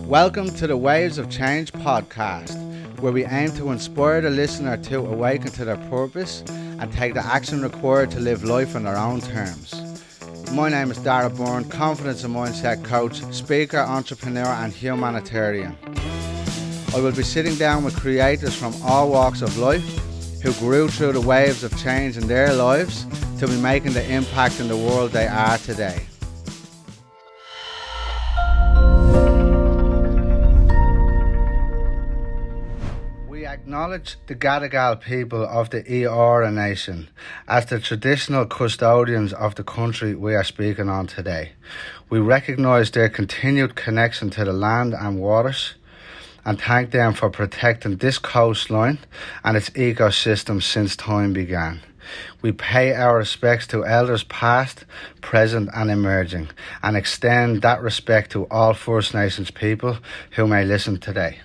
Welcome to the Waves of Change podcast, where we aim to inspire the listener to awaken to their purpose and take the action required to live life on their own terms. My name is Darragh Byrne, confidence and mindset coach, speaker, entrepreneur and humanitarian. I will be sitting down with creators from all walks of life who grew through the waves of change in their lives to be making the impact in the world they are today. We acknowledge the Gadigal people of the Eora Nation as the traditional custodians of the country we are speaking on today. We recognise their continued connection to the land and waters and thank them for protecting this coastline and its ecosystem since time began. We pay our respects to elders past, present and emerging, and extend that respect to all First Nations people who may listen today.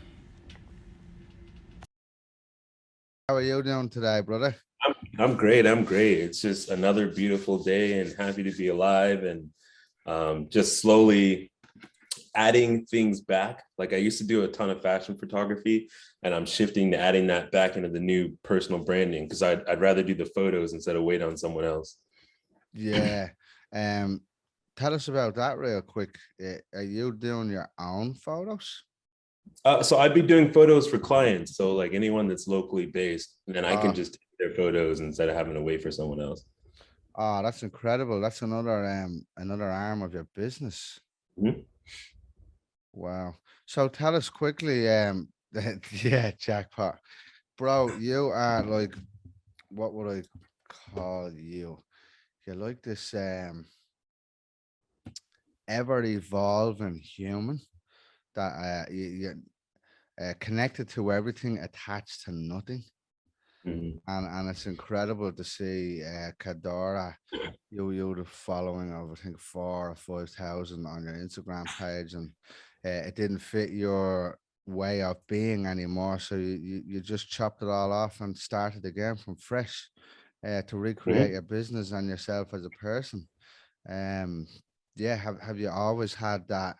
How are you doing today, brother? I'm great. It's just another beautiful day and happy to be alive and just slowly adding things back. Like I used to do a ton of fashion photography and I'm shifting to adding that back into the new personal branding because I'd rather do the photos instead of wait on someone else. Yeah. Tell us about that real quick. Are you doing your own photos? So I'd be doing photos for clients. So like anyone that's locally based, and I can just take their photos instead of having to wait for someone else. Oh, that's incredible. That's another arm of your business. Mm-hmm. Wow. So tell us quickly, yeah, jackpot. Bro, you are like, what would I call you? You're like this ever evolving human that you're connected to everything, attached to nothing. Mm-hmm. And it's incredible to see Khadaura, you the following of I think 4,000 or 5,000 on your Instagram page, and it didn't fit your way of being anymore. So you just chopped it all off and started again from fresh to recreate your business and yourself as a person. Yeah, have you always had that?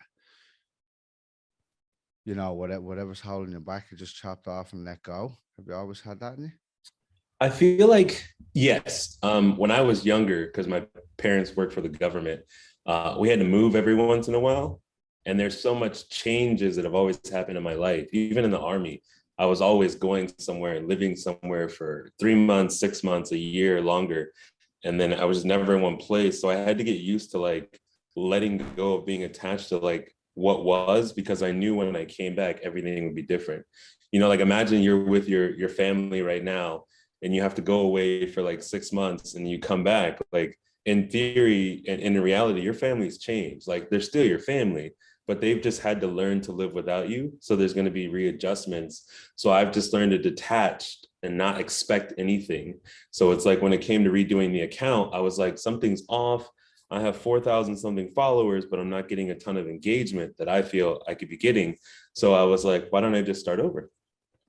You know, whatever's holding you back, you just chopped off and let go. Have you always had that in you? I feel like, yes. When I was younger, because my parents worked for the government, we had to move every once in a while. And there's so much changes that have always happened in my life. Even in the army, I was always going somewhere and living somewhere for 3 months, 6 months, a year, longer. And then I was never in one place. So I had to get used to like letting go of being attached to like what was, because I knew when I came back, everything would be different. You know, like imagine you're with your family right now and you have to go away for like 6 months and you come back, like in theory and in reality, your family's changed. Like they're still your family, but they've just had to learn to live without you. So there's going to be readjustments. So I've just learned to detach and not expect anything. So it's like when it came to redoing the account, I was like, something's off. I have 4,000 something followers, but I'm not getting a ton of engagement that I feel I could be getting. So I was like, why don't I just start over?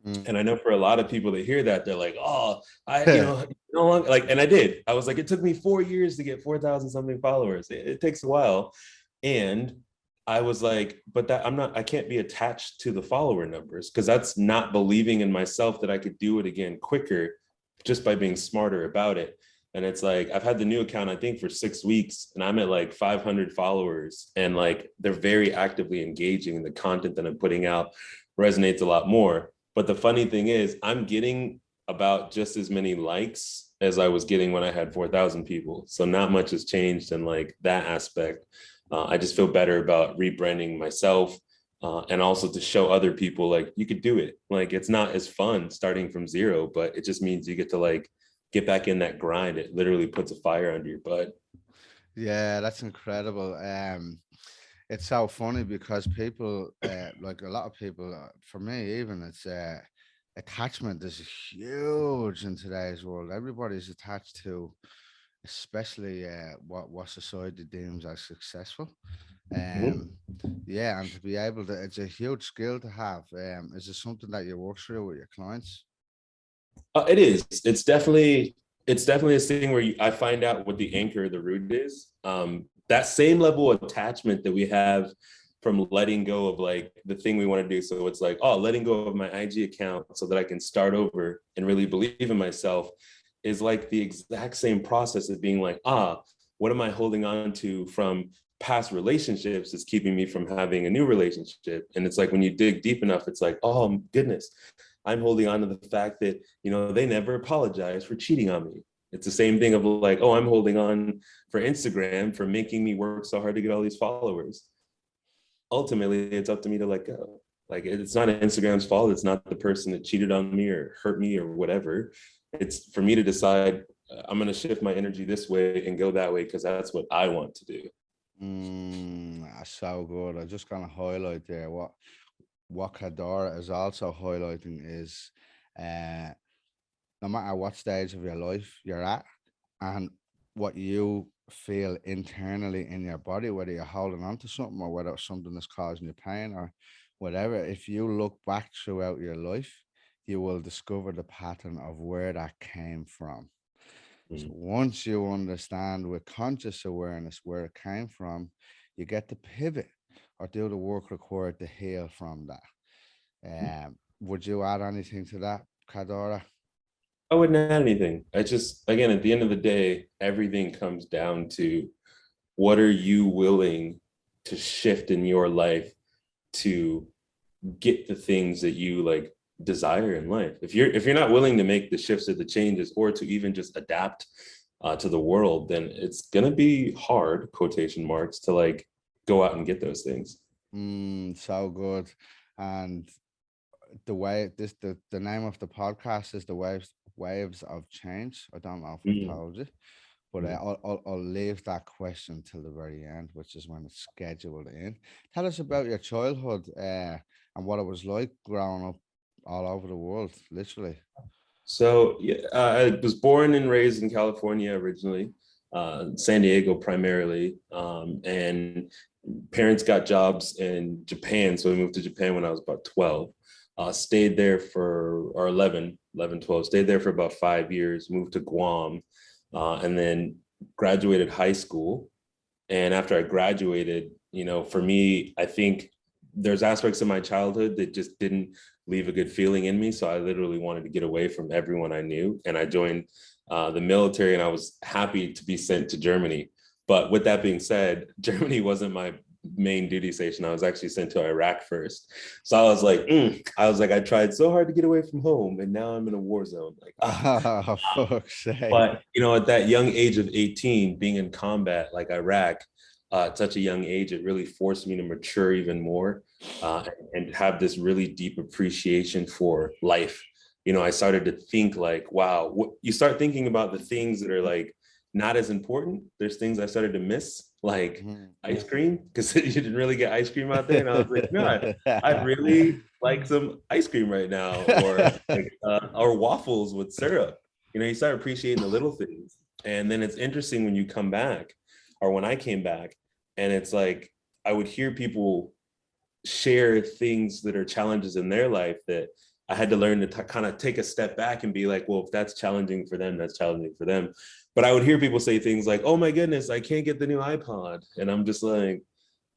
And I know for a lot of people that hear that, they're like, oh, no longer like, and I did. I was like, it took me 4 years to get 4,000 something followers. It takes a while. And I was like, but that I can't be attached to the follower numbers because that's not believing in myself that I could do it again quicker just by being smarter about it. And it's like, I've had the new account, I think for 6 weeks and I'm at like 500 followers and like, they're very actively engaging and the content that I'm putting out resonates a lot more. But the funny thing is I'm getting about just as many likes as I was getting when I had 4,000 people. So not much has changed in like that aspect. I just feel better about rebranding myself and also to show other people like you could do it. Like it's not as fun starting from zero, but it just means you get to like get back in that grind. It literally puts a fire under your butt. Yeah, that's incredible. It's so funny because people, like a lot of people, for me even, it's attachment is huge in today's world. Everybody's attached to, especially what society deems as successful. Mhm. Yeah, and to be able to, it's a huge skill to have. Is it something that you work through with your clients? It is. It's definitely this thing where I find out what the anchor of the root is. That same level of attachment that we have from letting go of like the thing we want to do. So it's like, oh, letting go of my IG account so that I can start over and really believe in myself is like the exact same process of being like, what am I holding on to from past relationships is keeping me from having a new relationship. And it's like when you dig deep enough, it's like, oh goodness, I'm holding on to the fact that, they never apologized for cheating on me. It's the same thing of like, oh, I'm holding on for Instagram for making me work so hard to get all these followers. Ultimately, it's up to me to let go. Like, it's not Instagram's fault. It's not the person that cheated on me or hurt me or whatever. It's for me to decide I'm going to shift my energy this way and go that way because that's what I want to do. That's so good. I just gonna highlight there what Khadaura is also highlighting is no matter what stage of your life you're at and what you feel internally in your body, whether you're holding on to something or whether something is causing you pain or whatever, if you look back throughout your life, you will discover the pattern of where that came from. So once you understand with conscious awareness where it came from, you get to pivot or do the work required to heal from that. Would you add anything to that, Khadaura? I wouldn't add anything. I just, again, at the end of the day, everything comes down to what are you willing to shift in your life to get the things that you like desire in life. If you're not willing to make the shifts or the changes or to even just adapt to the world, then it's gonna be hard, quotation marks, to like go out and get those things. So good. And the name of the podcast is the waves of change. I don't know if I've told you, but I'll leave that question till the very end, which is when it's scheduled in. Tell us about your childhood and what it was like growing up all over the world, literally. So yeah, I was born and raised in California originally, San Diego primarily, and parents got jobs in Japan. So we moved to Japan when I was about 12. Stayed there for, or 12, stayed there for about 5 years, moved to Guam, and then graduated high school. And after I graduated, for me, I think there's aspects of my childhood that just didn't leave a good feeling in me. So I literally wanted to get away from everyone I knew. And I joined the military, and I was happy to be sent to Germany. But with that being said, Germany wasn't my main duty station. I was actually sent to Iraq first. So I was like, I tried so hard to get away from home, and now I'm in a war zone. Like, oh, fuck's sake. But at that young age of 18, being in combat like Iraq, at such a young age, it really forced me to mature even more and have this really deep appreciation for life. I started to think like, wow, you start thinking about the things that are like not as important. There's things I started to miss, like ice cream, because you didn't really get ice cream out there. And I was like, no, I'd really like some ice cream right now, or waffles with syrup. You start appreciating the little things. And then it's interesting when you come back, or when I came back, and it's like, I would hear people share things that are challenges in their life that I had to learn to kind of take a step back and be like, well, if that's challenging for them, that's challenging for them. But I would hear people say things like, oh my goodness, I can't get the new iPod. And I'm just like,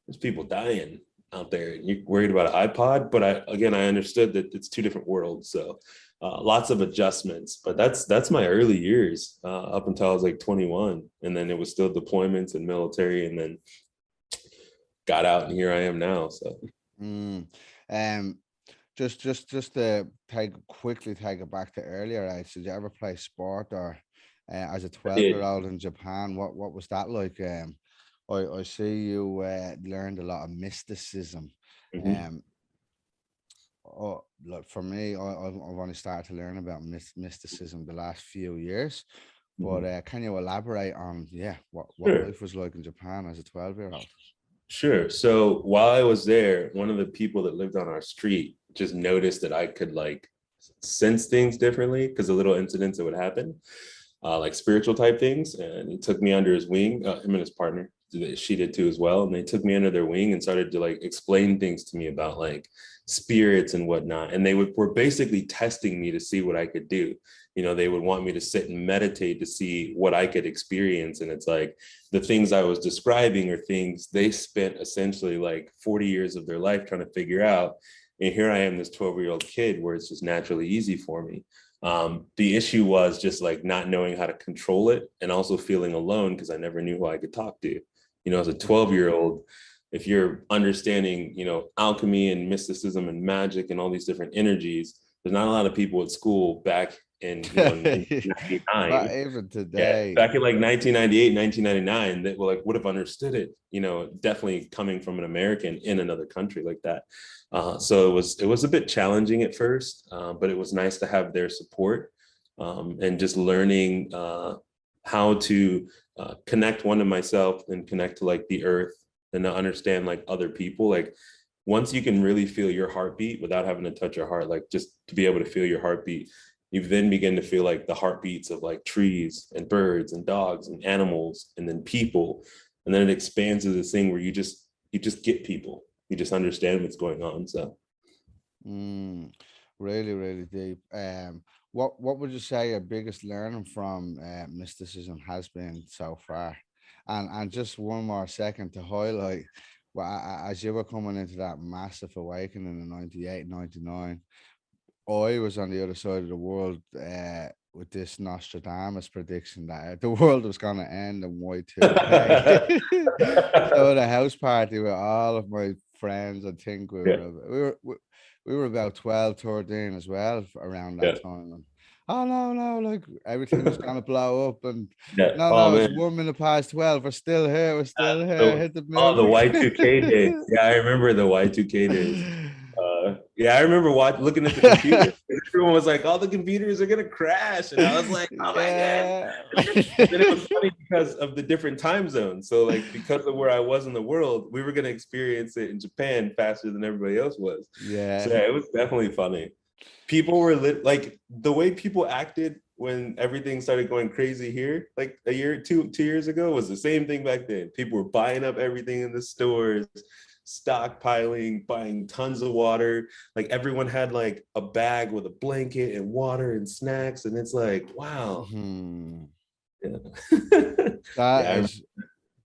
there's people dying out there. You're worried about an iPod. But I understood that it's two different worlds. So lots of adjustments. But that's my early years up until I was like 21. And then it was still deployments and military, and then got out, and here I am now. So just to quickly take it back to earlier, right? Did you ever play sport or as a 12-year-old in Japan? What was that like? I see you learned a lot of mysticism. Look, for me, I've only started to learn about mysticism the last few years. But can you elaborate on what life was like in Japan as a 12-year-old? Sure. So while I was there, one of the people that lived on our street just noticed that I could like sense things differently because of little incidents that would happen, like spiritual type things. And he took me under his wing, him and his partner. she did too as well. And they took me under their wing and started to like explain things to me about like spirits and whatnot. And they were basically testing me to see what I could do. You know, they would want me to sit and meditate to see what I could experience. And it's like the things I was describing are things they spent essentially like 40 years of their life trying to figure out. And here I am, this 12-year-old kid, where it's just naturally easy for me. The issue was just like not knowing how to control it, and also feeling alone because I never knew who I could talk to. You know, as a 12-year-old, if you're understanding, you know, alchemy and mysticism and magic and all these different energies, there's not a lot of people at school back in, you know, in 1999. Not even today. Back in like 1998, 1999, that would have understood it, you know, definitely coming from an American in another country like that. So it was a bit challenging at first, but it was nice to have their support, and just learning how to connect one to myself and connect to like the earth, and to understand like other people. Like once you can really feel your heartbeat without having to touch your heart, like just to be able to feel your heartbeat, you then begin to feel like the heartbeats of like trees and birds and dogs and animals and then people. And then it expands to this thing where you just get people. You just understand what's going on. So really, really deep. What would you say your biggest learning from mysticism has been so far? And just one more second to highlight, well, as you were coming into that massive awakening in 98, 99, I was on the other side of the world with this Nostradamus prediction that the world was going to end in Y2K. So the house party with all of my friends, I think we were about 12, 13 as well around that time. And, oh no, like everything was gonna blow up, and no, it's 1 minute past 12. We're still here. Hit the music. Oh, the Y2K days. Yeah, I remember the Y2K days. I remember looking at the computer. Everyone was like, "All the computers are gonna crash," and I was like, "Oh my god!" And then it was funny because of the different time zones. So, like, because of where I was in the world, we were gonna experience it in Japan faster than everybody else was. Yeah. So it was definitely funny. People were like the way people acted when everything started going crazy here, like two years ago, was the same thing back then. People were buying up everything in the stores, stockpiling, buying tons of water. Like everyone had like a bag with a blanket and water and snacks, and it's like, wow.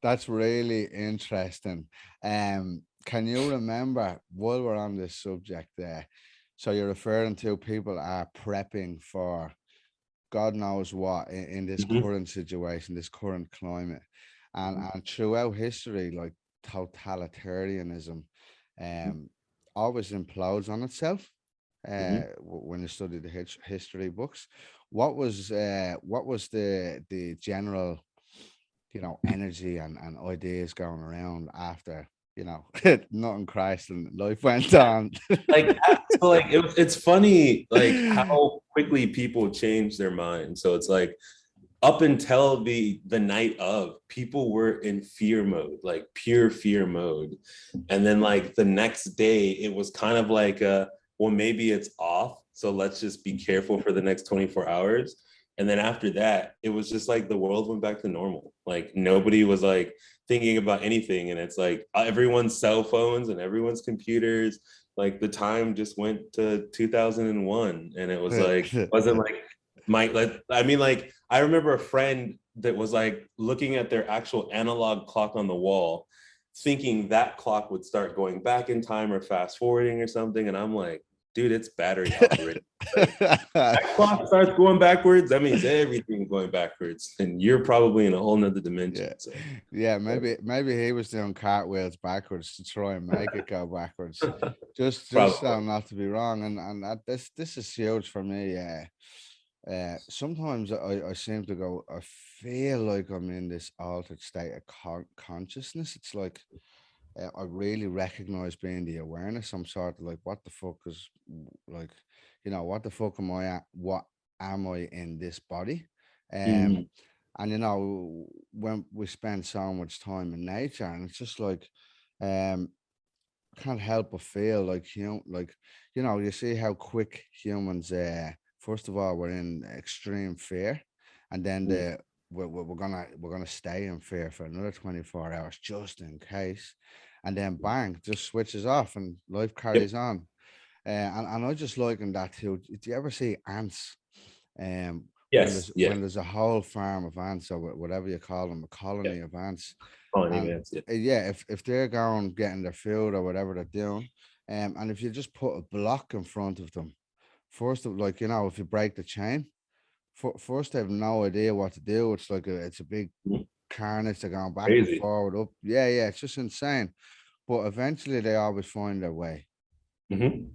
That's really interesting. Can you remember, while we're on this subject there, so you're referring to people are prepping for God knows what in this current situation, this current climate, and throughout history, like totalitarianism always implodes on itself. When you study the history books, what was the general, you know, energy and ideas going around after, you know, nothing crashed and life went on? It's funny like how quickly people change their mind. So it's like up until the night of, people were in fear mode, like pure fear mode. And then like the next day, it was kind of like well, maybe it's off, so let's just be careful for the next 24 hours. And then after that, it was just like the world went back to normal. Like nobody was like thinking about anything. And it's like everyone's cell phones and everyone's computers, like the time just went to 2001. And it was like, it wasn't like I remember a friend that was like looking at their actual analog clock on the wall, thinking that clock would start going back in time or fast forwarding or something. And I'm like, dude, it's battery operated. Like, that clock starts going backwards, that means everything's going backwards, and you're probably in a whole nother dimension. Yeah, so. Yeah, maybe he was doing cartwheels backwards to try and make it go backwards, just so not to be wrong. And this is huge for me. Sometimes I seem to go, I feel like I'm in this altered state of consciousness. It's like I really recognize being the awareness. I'm sort of like, what the fuck is, like, you know, what the fuck am I at? What am I in this body? And you know, when we spend so much time in nature, and it's just like, can't help but feel like, you know, you see how quick humans, first of all, we're in extreme fear, and then we're gonna stay in fear for another 24 hours just in case, and then bang, just switches off and life Yep. carries on. And I just liken that too. Do you ever see ants? When Yes. Yeah. there's a whole farm of ants or whatever you call them, a Yeah. colony of ants, Colony and events. Yeah. yeah, if they're going getting their food or whatever they're doing, and if you just put a block in front of them, first of like if you break the chain, first they have no idea what to do. It's like it's a big Mhm. carnage. They're going back and Crazy. forward, up. Yeah, yeah, it's just insane. But eventually they always find their way. Hmm.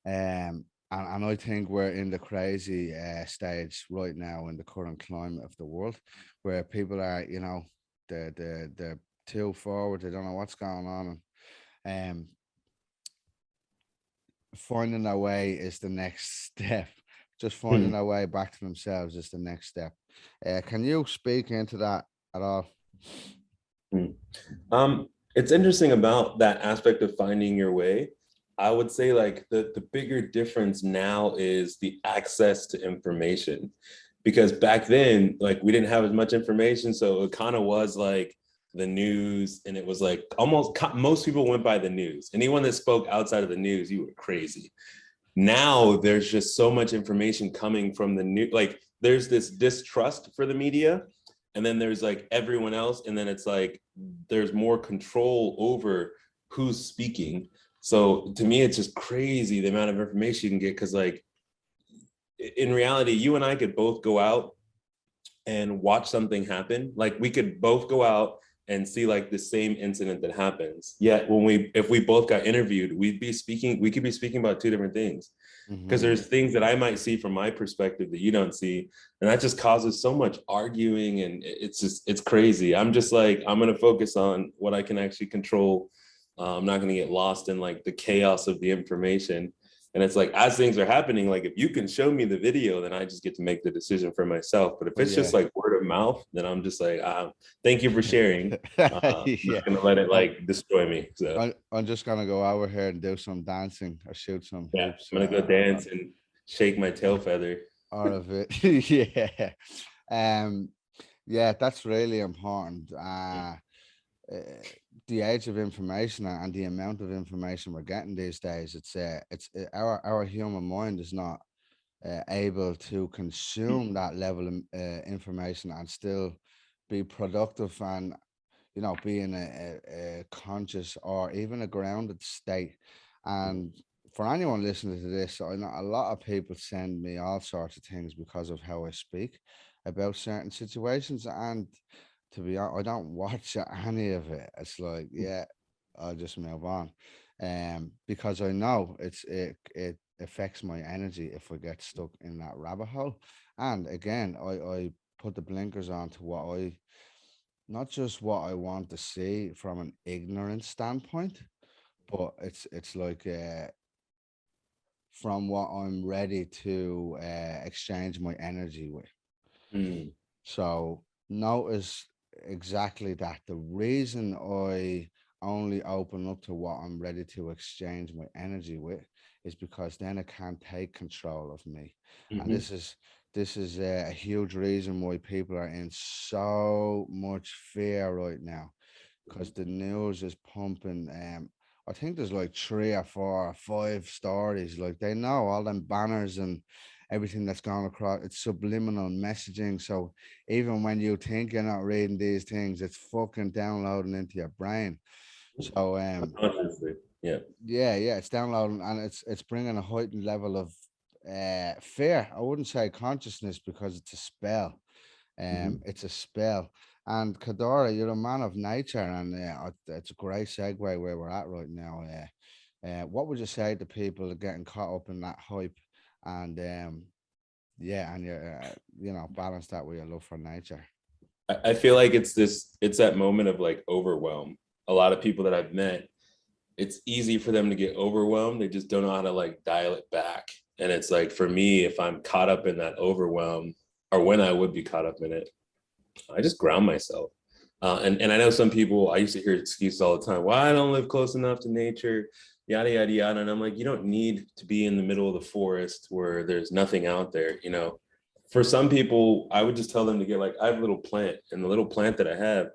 And I think we're in the crazy stage right now in the current climate of the world, where people are, they're too forward. They don't know what's going on, and finding their way is the next step. Just finding their way back to themselves is the next step. Can you speak into that at all? Hmm. It's interesting about that aspect of finding your way. I would say like the bigger difference now is the access to information. Because back then, like we didn't have as much information. So it kind of was like the news, and it was like almost most people went by the news. Anyone that spoke outside of the news, you were crazy. Now there's just so much information coming from the new, like there's this distrust for the media, and then there's like everyone else, and then it's like there's more control over who's speaking. So to me it's just crazy the amount of information you can get, because like in reality you and I could both go out and watch something happen. Like we could both go out and see like the same incident that happens. Yet when if we both got interviewed, we could be speaking about two different things. Because Hmm. there's things that I might see from my perspective that you don't see. And that just causes so much arguing, and it's crazy. I'm just like, I'm gonna focus on what I can actually control. I'm not gonna get lost in like the chaos of the information. And it's like, as things are happening, like if you can show me the video, then I just get to make the decision for myself. But if Well, it's just yeah, like word of mouth, then I'm just like, thank you for sharing. I'm yeah. not gonna let it I'm, like destroy me. So I'm just gonna go over here and do some dancing or shoot some yeah, hoops I'm gonna go dance and shake my tail feather. out of it. Yeah. Um, yeah, that's really important. Uh, the age of information and the amount of information we're getting these days, our human mind is not able to consume that level of information and still be productive and be in a conscious or even a grounded state. And for anyone listening to this, I know a lot of people send me all sorts of things because of how I speak about certain situations. And to be honest, I don't watch any of it. It's like, yeah, I'll just move on. Because I know it affects my energy if I get stuck in that rabbit hole. And again, I put the blinkers on to what I not just what I want to see from an ignorant standpoint, but it's like from what I'm ready to exchange my energy with. Mm. So notice exactly that. The reason I only open up to what I'm ready to exchange my energy with is because then it can't take control of me. And Mhm. this is a huge reason why people are in so much fear right now, because the news is pumping. I think there's like 3 or 4 or 5 stories. Like they know all them banners and everything that's gone across. It's subliminal messaging. So even when you think you're not reading these things, it's fucking downloading into your brain. So Honestly, yeah. yeah, yeah, it's downloading and it's bringing a heightened level of fear. I wouldn't say consciousness because it's a spell. Mhm. It's a spell. And Khadaura, you're a man of nature, and it's a great segue where we're at right now. What would you say to people getting caught up in that hype, and yeah, and you're balance that with your love for nature? I feel like it's that moment of like overwhelm. A lot of people that I've met, it's easy for them to get overwhelmed. They just don't know how to like dial it back. And it's like for me, if I'm caught up in that overwhelm, or when I would be caught up in it, I just ground myself. And I know some people, I used to hear excuses all the time. Well, I don't live close enough to nature, yada, yada, yada. And I'm like, you don't need to be in the middle of the forest where there's nothing out there. For some people, I would just tell them to get like, I have a little plant, and the little plant that I have,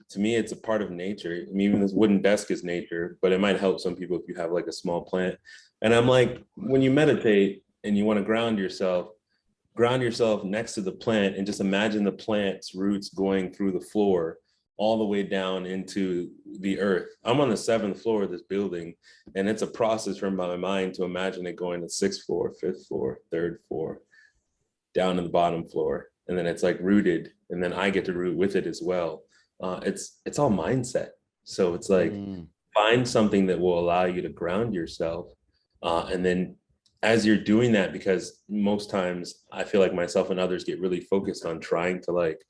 to me, it's a part of nature. I mean, even this wooden desk is nature, but it might help some people if you have like a small plant. And I'm like, when you meditate and you want to ground yourself next to the plant and just imagine the plant's roots going through the floor all the way down into the earth. I'm on the 7th floor of this building, and it's a process from my mind to imagine it going to 6th floor, 5th floor, 3rd floor, down to the bottom floor, and then it's like rooted, and then I get to root with it as well. It's all mindset. So it's like find something that will allow you to ground yourself, and then as you're doing that, because most times I feel like myself and others get really focused on trying to like,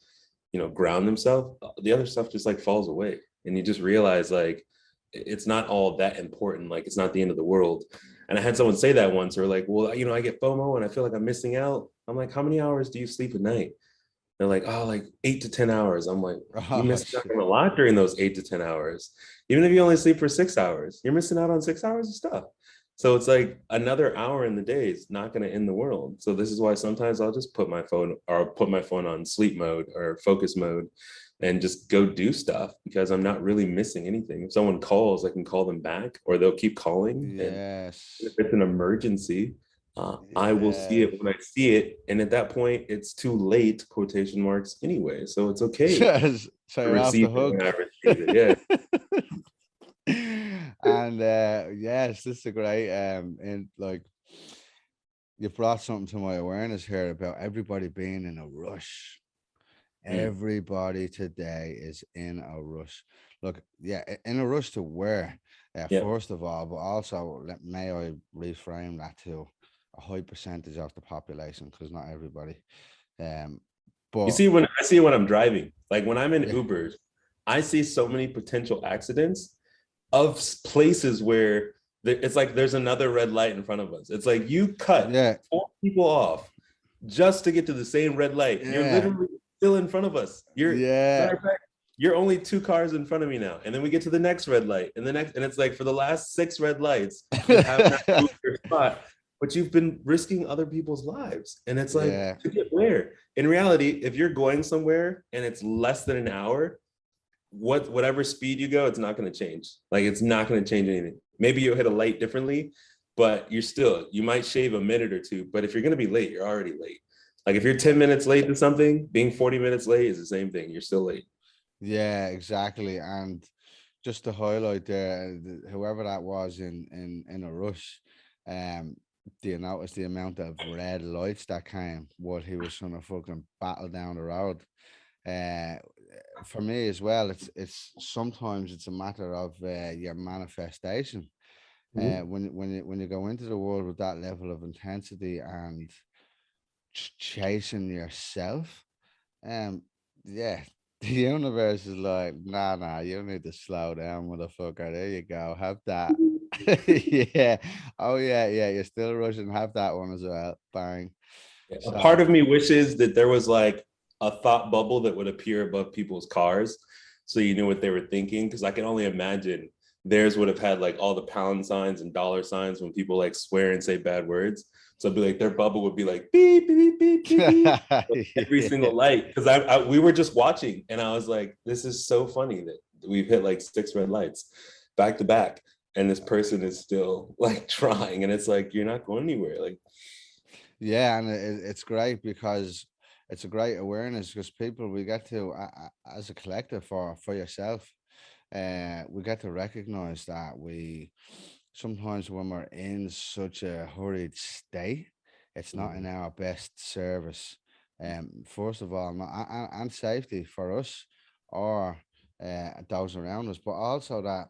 ground themselves, the other stuff just like falls away, and you just realize like it's not all that important. Like it's not the end of the world. And I had someone say that once, or like, well, I get FOMO and I feel like I'm missing out. I'm like, how many hours do you sleep a night? They're like, oh, like 8 to 10 hours. I'm like, you Oh, miss out on a lot during those 8 to 10 hours. Even if you only sleep for 6 hours, you're missing out on 6 hours of stuff. So it's like another hour in the day is not going to end the world. So this is why sometimes I'll just put my phone on sleep mode or focus mode and just go do stuff, because I'm not really missing anything. If someone calls, I can call them back, or they'll keep calling. And yes. if it's an emergency, I will see Yeah. it when I see it. And at that point, it's too late, quotation marks, anyway. So it's okay So to you're off the receive it when hook. I receive it. Yeah. And yes, this is a great and like you brought something to my awareness here about everybody being in a rush. Mm. Everybody today is in a rush. Look, yeah, in a rush to where? Yeah. First of all, but also may I reframe that to a high percentage of the population, because not everybody. Um, You but see, when I see it when I'm driving, like when I'm in yeah, Ubers, I see so many potential accidents of places where it's like there's another red light in front of us. It's like you cut yeah, 4 people off just to get to the same red light. You're yeah, literally still in front of us. yeah. Matter of fact, you're only 2 cars in front of me now. And then we get to the next red light and the next, and it's like for the last 6 red lights, you have not moved your spot, but you've been risking other people's lives. And it's like, Yeah, to get where? In reality, if you're going somewhere and it's less than an hour, whatever speed you go, it's not going to change. Like it's not going to change anything. Maybe you'll hit a light differently, but you might shave a minute or two. But if you're going to be late, you're already late. Like if you're 10 minutes late to something, being 40 minutes late is the same thing. You're still late. yeah, exactly. And just to highlight there, whoever that was in a rush, um, do you notice the amount of red lights that came while he was trying to fucking battle down the road? Uh, for me as well, it's sometimes it's a matter of your manifestation. Mm-hmm. When you go into the world with that level of intensity and chasing yourself, um, yeah, the universe is like, nah, you need to slow down, motherfucker. There you go, have that. Yeah. Oh yeah, you're still rushing. Have that one as well. Bang. A part So of me wishes that there was like a thought bubble that would appear above people's cars so you knew what they were thinking. Cause I can only imagine theirs would have had like all the pound signs and dollar signs when people like swear and say bad words. So it'd be like their bubble would be like beep, beep, beep, beep, beep, every yeah. single light. Cause we were just watching and I was like, this is so funny that we've hit like 6 red lights back to back. And this person is still like trying. And it's like, you're not going anywhere. Like, Yeah, and it's great because it's a great awareness because people we get to as a collective for yourself, we get to recognize that we sometimes when we're in such a hurried state, it's not in our best service. First of all, and safety for us or those around us, but also that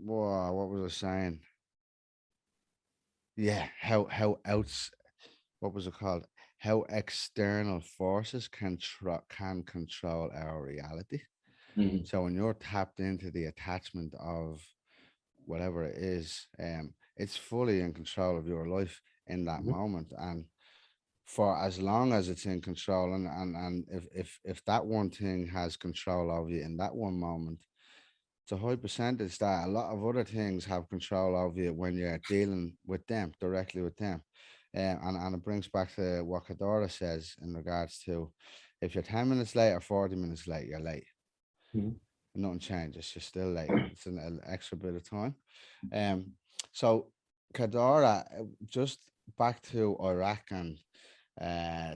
what was I saying? Yeah, how outs what was it called? How external forces can control our reality. mhm, So when you're tapped into the attachment of whatever it is, it's fully in control of your life in that mhm, moment. And for as long as it's in control, and if that one thing has control over you in that one moment, it's a high percentage that a lot of other things have control over you when you're dealing with them directly with them. And it brings back to what Khadaura says in regards to if you're 10 minutes late or 40 minutes late, you're late. Mhm. Nothing changes. You're still late. It's an extra bit of time. Um, so Khadaura, just back to Iraq, and uh,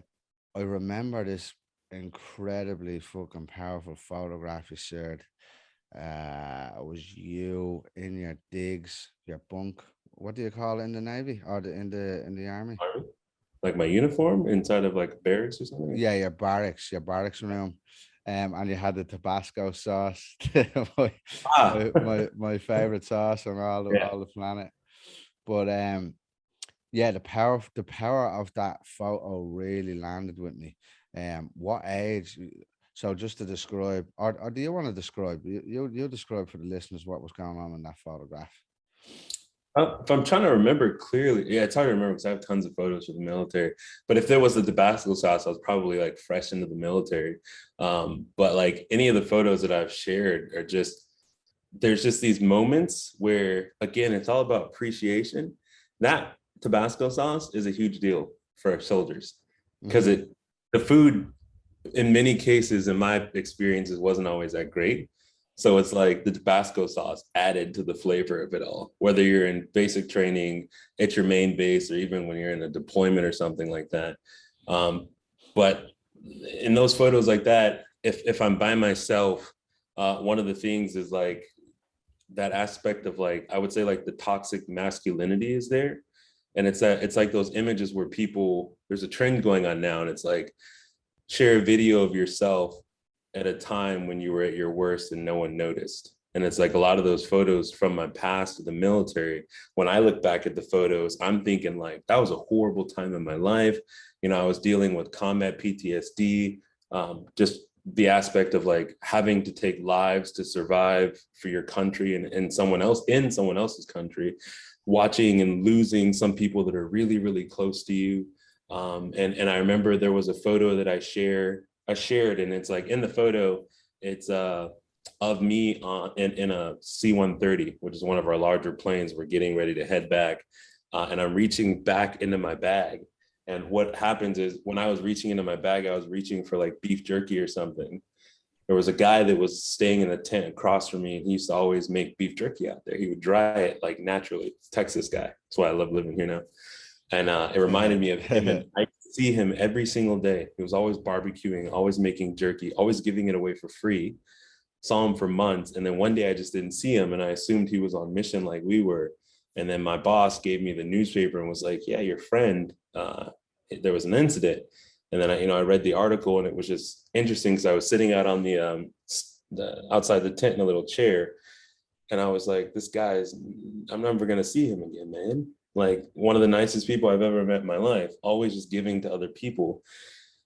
I remember this incredibly fucking powerful photograph you shared. It was you in your digs, your bunk. What do you call it in the Navy or in the Army? Like my uniform inside of like barracks or something. Yeah, your barracks room. And you had the Tabasco sauce, Ah, my favorite sauce on yeah. all the planet. But yeah, the power of that photo really landed with me. What age? So just to describe, or do you want to describe? You describe for the listeners what was going on in that photograph. If I'm trying to remember clearly, yeah, it's hard to remember because I have tons of photos from the military. But if there was the Tabasco sauce, I was probably like fresh into the military. But like any of the photos that I've shared are just, there's just these moments where, again, it's all about appreciation. That Tabasco sauce is a huge deal for soldiers because Mm-hmm. the food in many cases, in my experiences, wasn't always that great. So it's like the Tabasco sauce added to the flavor of it all, whether you're in basic training at your main base or even when you're in a deployment or something like that. But in those photos like that, if I'm by myself, one of the things is like that aspect of like, I would say like the toxic masculinity is there. And it's like those images where people, there's a trend going on now, and it's like share a video of yourself at a time when you were at your worst and no one noticed. And it's like a lot of those photos from my past of the military. When I look back at the photos, I'm thinking like that was a horrible time in my life. You know, I was dealing with combat PTSD, just the aspect of like having to take lives to survive for your country and someone else in someone else's country, watching and losing some people that are really, really close to you. And I remember there was a photo that I shared, and it's like in the photo, it's of me in a C-130, which is one of our larger planes. We're getting ready to head back, and I'm reaching back into my bag. And what happens is when I was reaching into my bag, I was reaching for like beef jerky or something. There was a guy that was staying in a tent across from me, and he used to always make beef jerky out there. He would dry it like naturally. Texas guy. That's why I love living here now. And it reminded me of him, and I see him every single day. He was always barbecuing, always making jerky, always giving it away for free. Saw him for months, and then one day I just didn't see him, and I assumed he was on mission like we were. And then my boss gave me the newspaper and was like, "Yeah, your friend, there was an incident." And then I read the article, and it was just interesting because I was sitting out on the outside the tent in a little chair, and I was like, "This guy's, I'm never gonna see him again, man." Like one of the nicest people I've ever met in my life, always just giving to other people.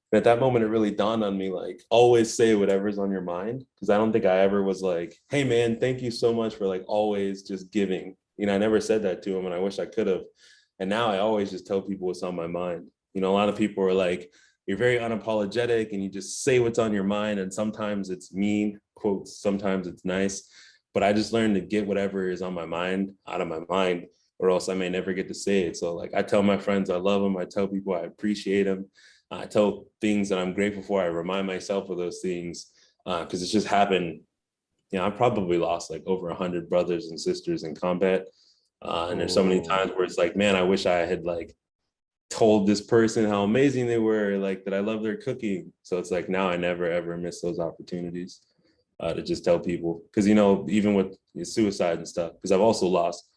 And at that moment, it really dawned on me, like, always say whatever's on your mind. Cause I don't think I ever was like, "Hey man, thank you so much for like always just giving." I never said that to him, and I wish I could have. And now I always just tell people what's on my mind. A lot of people are like, "You're very unapologetic and you just say what's on your mind." And sometimes it's mean quotes, sometimes it's nice. But I just learned to get whatever is on my mind out of my mind, or else I may never get to say it. So like I tell my friends I love them. I tell people I appreciate them. I tell things that I'm grateful for. I remind myself of those things because it's just happened. I probably lost like over 100 brothers and sisters in combat. And there's so many Oh, times where it's like, man, I wish I had like told this person how amazing they were, like that I love their cooking. So it's like now I never ever miss those opportunities to just tell people. Because even with suicide and stuff, because I've also lost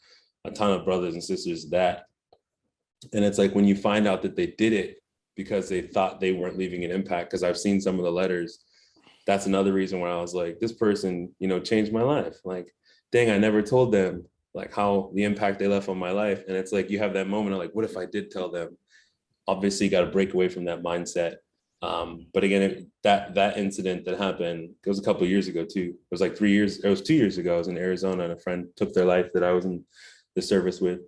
a ton of brothers and sisters that. And it's like when you find out that they did it because they thought they weren't leaving an impact, because I've seen some of the letters. That's another reason why I was like, this person, changed my life. Like, dang, I never told them like how the impact they left on my life. And it's like you have that moment of like, what if I did tell them? Obviously, you got to break away from that mindset. But again, that incident that happened, it was a couple of years ago too. It was like 3 years. It was 2 years ago. I was in Arizona, and a friend took their life that I was in the service with,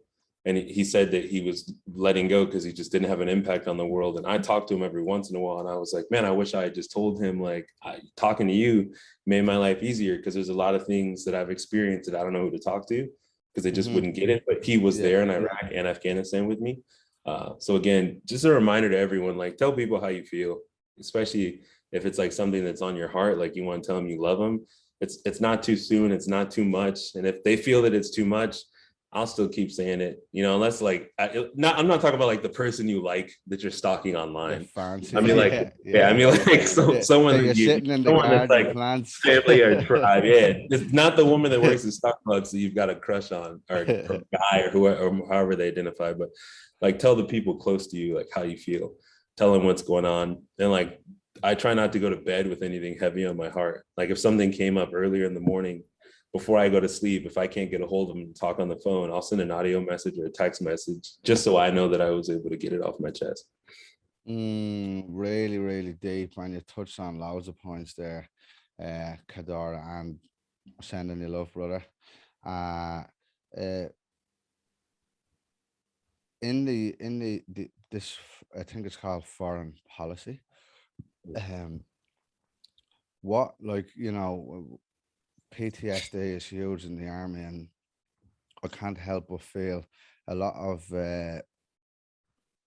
and he said that he was letting go because he just didn't have an impact on the world. And I talked to him every once in a while, and I was like, man, I wish I had just told him, like, talking to you made my life easier, because there's a lot of things that I've experienced that I don't know who to talk to because they just mm-hmm. wouldn't get it. But he was Yeah. there in Iraq and Afghanistan with me. So again, just a reminder to everyone, like tell people how you feel, especially if it's like something that's on your heart, like you want to tell them you love them. It's not too soon, it's not too much. And if they feel that it's too much, I'll still keep saying it, unless like I'm not talking about like the person you like that you're stalking The online. fancy, I mean, like, yeah, I mean, like, someone that you're sitting in the someone that's garden like plants. family or tribe. Yeah, it's not the woman that works at Starbucks that you've got a crush on, or guy, or whoever, or however they identify. But like, tell the people close to you like how you feel. Tell them what's going on, and like, I try not to go to bed with anything heavy on my heart. Like, if something came up earlier in the morning before I go to sleep, if I can't get a hold of them and talk on the phone, I'll send an audio message or a text message just so I know that I was able to get it off my chest. Really, really deep, and you touched on loads of points there, Khadaura, and sending you love, brother. Uh, uh, in the this, I think it's called foreign policy. Um, what, like, PTSD is huge in the army, and I can't help but feel a lot of uh,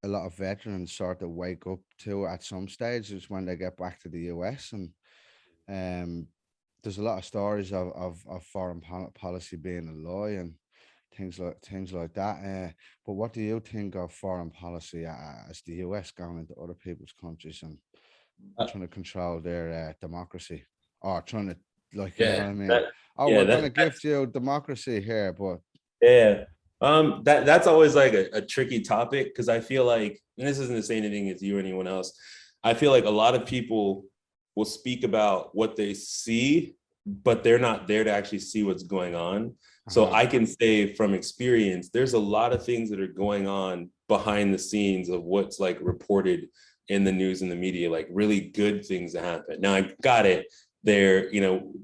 a lot of veterans sort of wake up to at some stages when they get back to the US, and um, there's a lot of stories of foreign policy being a lie and things like that. But what do you think of foreign policy as the US going into other people's countries and Uh, trying to control their democracy, or trying to, like, you know what yeah, I mean? that Oh, yeah we're gonna that give you democracy here, but Yeah. That's always like a tricky topic because I feel like, and this isn't to say anything as you or anyone else, I feel like a lot of people will speak about what they see, but they're not there to actually see what's going on. So uh-huh. I can say from experience, there's a lot of things that are going on behind the scenes of what's like reported in the news and the media, like really good things that happen. Now I got it. There,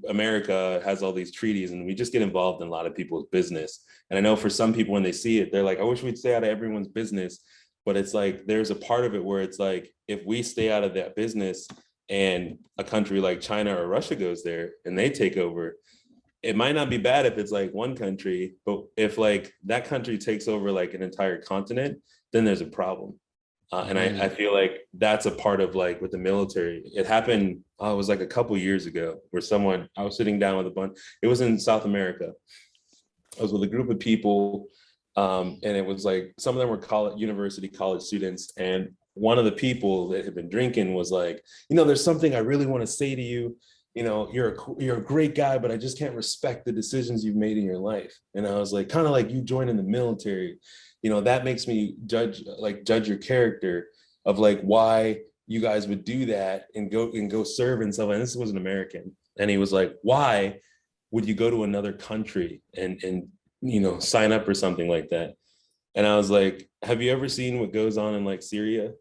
America has all these treaties and we just get involved in a lot of people's business. And I know for some people, when they see it, they're like, I wish we'd stay out of everyone's business. But it's like, there's a part of it where it's like, if we stay out of that business and a country like China or Russia goes there and they take over, it might not be bad if it's like one country, but if like that country takes over like an entire continent, then there's a problem. And I Mm, feel like that's a part of like with the military. It happened, it was like a couple years ago where I was sitting down with a bunch, it was in South America. I was with a group of people, and it was like some of them were college students, and one of the people that had been drinking was like, there's something I really want to say to you. You're a great guy, but I just can't respect the decisions you've made in your life. And I was like, kind of like you joining the military, that makes me judge your character of like why you guys would do that and go serve and stuff. And this was an American, and he was like, why would you go to another country and sign up for something like that? And I was like, have you ever seen what goes on in like Syria?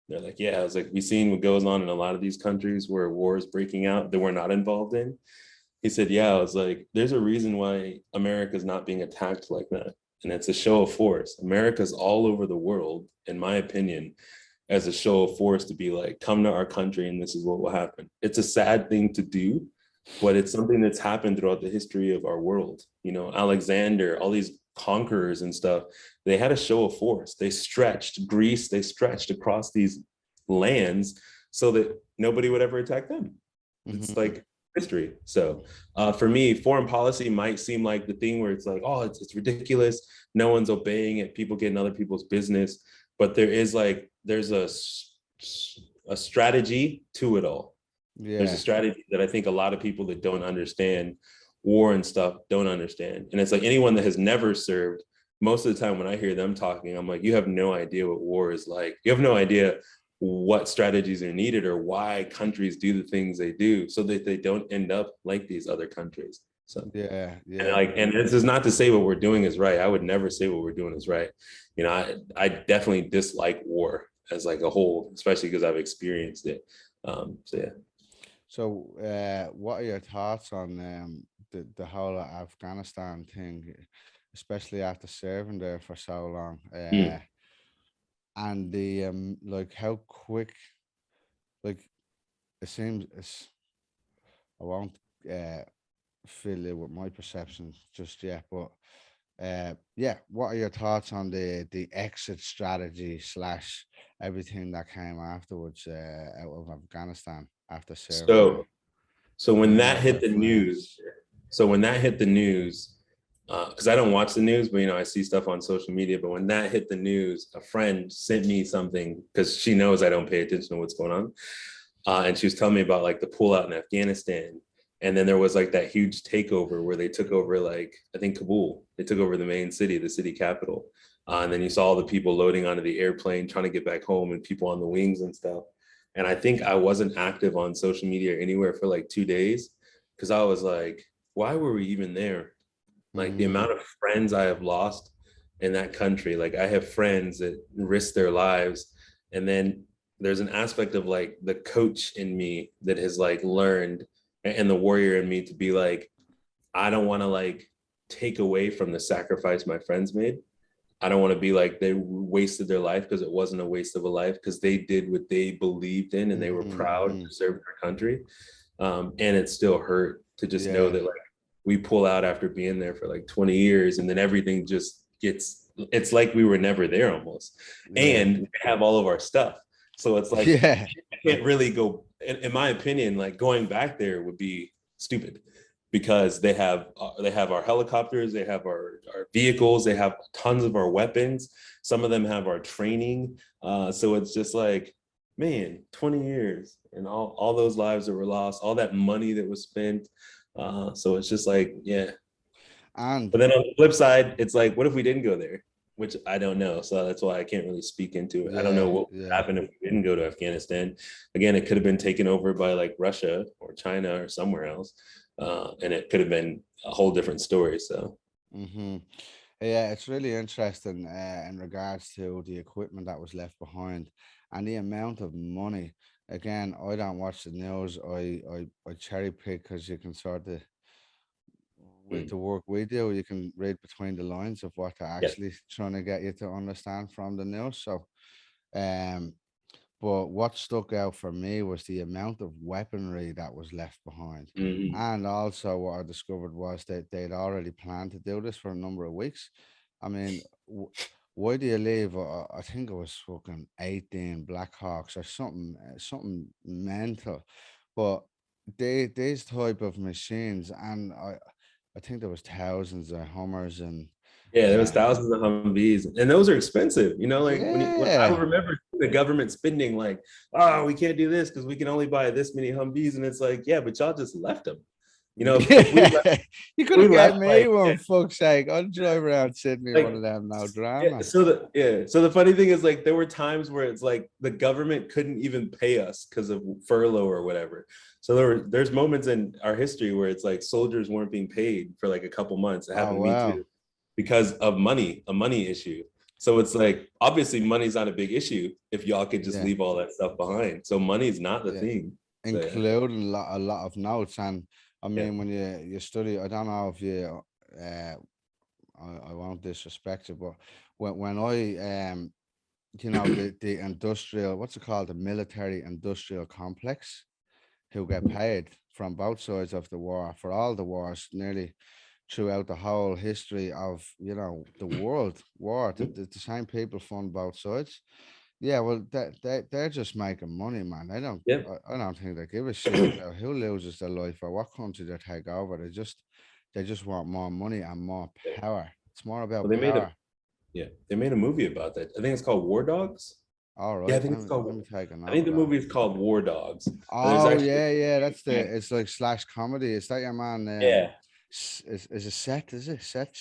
They're like, yeah. I was like, we've seen what goes on in a lot of these countries where war is breaking out that we're not involved in. He said, yeah. I was like, there's a reason why America's not being attacked like that. And it's a show of force. America's all over the world, in my opinion, as a show of force to be like, come to our country and this is what will happen. It's a sad thing to do, but it's something that's happened throughout the history of our world. Alexander, all these conquerors and stuff, they had a show of force. They stretched Greece, they stretched across these lands so that nobody would ever attack them. It's mhm. like history. So for me, foreign policy might seem like the thing where it's like, oh, it's ridiculous. No one's obeying it. People get in other people's business. But there's a strategy to it all. There's a Yeah. strategy that I think a lot of people that don't understand war and stuff don't understand. And it's like anyone that has never served, most of the time when I hear them talking, I'm like, you have no idea what war is like. You have no idea what strategies are needed or why countries do the things they do so that they don't end up like these other countries. So Yeah, and yeah. like, and this is not to say what we're doing is right. I would never say what we're doing is right. I definitely dislike war as like a whole, especially because I've experienced it. So yeah. So, what are your thoughts on the whole Afghanistan thing, especially after serving there for so long? Mm. And the like how quick, like, it seems I won't uh fill you with my perception just yet, but Yeah, what are your thoughts on the exit strategy slash everything that came afterwards out of Afghanistan after serving So so when that years hit with the news, friends? so when that hit the news, because I don't watch the news, but I see stuff on social media. But when that hit the news, a friend sent me something because she knows I don't pay attention to what's going on, and she was telling me about like the pullout in Afghanistan, and then there was like that huge takeover where they took over like I think Kabul. They took over the main city, the city capital, and then you saw all the people loading onto the airplane trying to get back home, and people on the wings and stuff. And I think I wasn't active on social media anywhere for like 2 days because I was like, why were we even there? Like the Mm, amount of friends I have lost in that country. Like I have friends that risk their lives. And then there's an aspect of like the coach in me that has like learned and the warrior in me to be like, I don't want to like take away from the sacrifice my friends made. I don't want to be like they wasted their life because it wasn't a waste of a life because they did what they believed in and they were proud mm-hmm. to serve their country. And it still hurt to just know Yeah, that like we pull out after being there for like 20 years and then everything just gets it's like we were never there almost. yeah, And we have all of our stuff. So it's like yeah, I can't really go in my opinion, like going back there would be stupid because they have our helicopters, they have our vehicles, they have tons of our weapons. Some of them have our training. So it's just like, man, 20 years and all those lives that were lost, all that money that was spent. So it's just like, yeah. and But then on the flip side, it's like, what if we didn't go there? Which I don't know. So that's why I can't really speak into it. I don't know yeah, what would yeah. happen if we didn't go to Afghanistan. Again, it could have been taken over by like Russia or China or somewhere else. And it could have been a whole different story. So, Mm-hmm. Yeah, it's really interesting in regards to the equipment that was left behind and the amount of money. Again, I don't watch the news. I cherry pick because you can sort of, with mm, the work we do, you can read between the lines of what they're yeah. actually trying to get you to understand from the news. So, um, but what stuck out for me was the amount of weaponry that was left behind. Mhm. And also, what I discovered was that they'd already planned to do this for a number of weeks. I mean, why do you leave? I think it was fucking 18 Black Hawks or something, something mental. But these type of machines, and I think there was thousands of Hummers and Yeah, there was uh, thousands of Humvees, and those are expensive. Like when I yeah. remember the government spending like, oh, we can't do this because we can only buy this many Humvees, and it's like, yeah, but y'all just left them. If we left, Yeah, you could we have gave left me like one. Fuck's sake, I'll drive around Sydney in one like of them. No yeah. drama. So the funny thing is like there were times where it's like the government couldn't even pay us because of furlough or whatever. So there's moments in our history where it's like soldiers weren't being paid for like a couple months. It Oh happened to me wow. too because of money, a money issue. So it's like obviously money's not a big issue if y'all could just Yeah, leave all that stuff behind. So money's not the yeah. thing. So yeah. Including a lot of notes, and I Yeah. mean when you study, I don't know if you, I won't disrespect you, but when I the industrial, what's it called, the military industrial complex, who get paid from both sides of the war for all the wars, nearly throughout the whole history of the world war. The same people fund both sides. Yeah, well, they're just making money, man. They don't. Yeah. I don't think they give a shit about who loses their life or what country they take over. They just want more money and more power. It's more Well, about they made a power. yeah, they made a movie about that. I think it's called War Dogs. All Yeah, I right, think let it's me let called. me take a I note think of the that. movie is called War Dogs. And there's Oh actually, yeah, yeah. That's the. It's like slash comedy. Is that your man? yeah. Is it Set? Is it Set?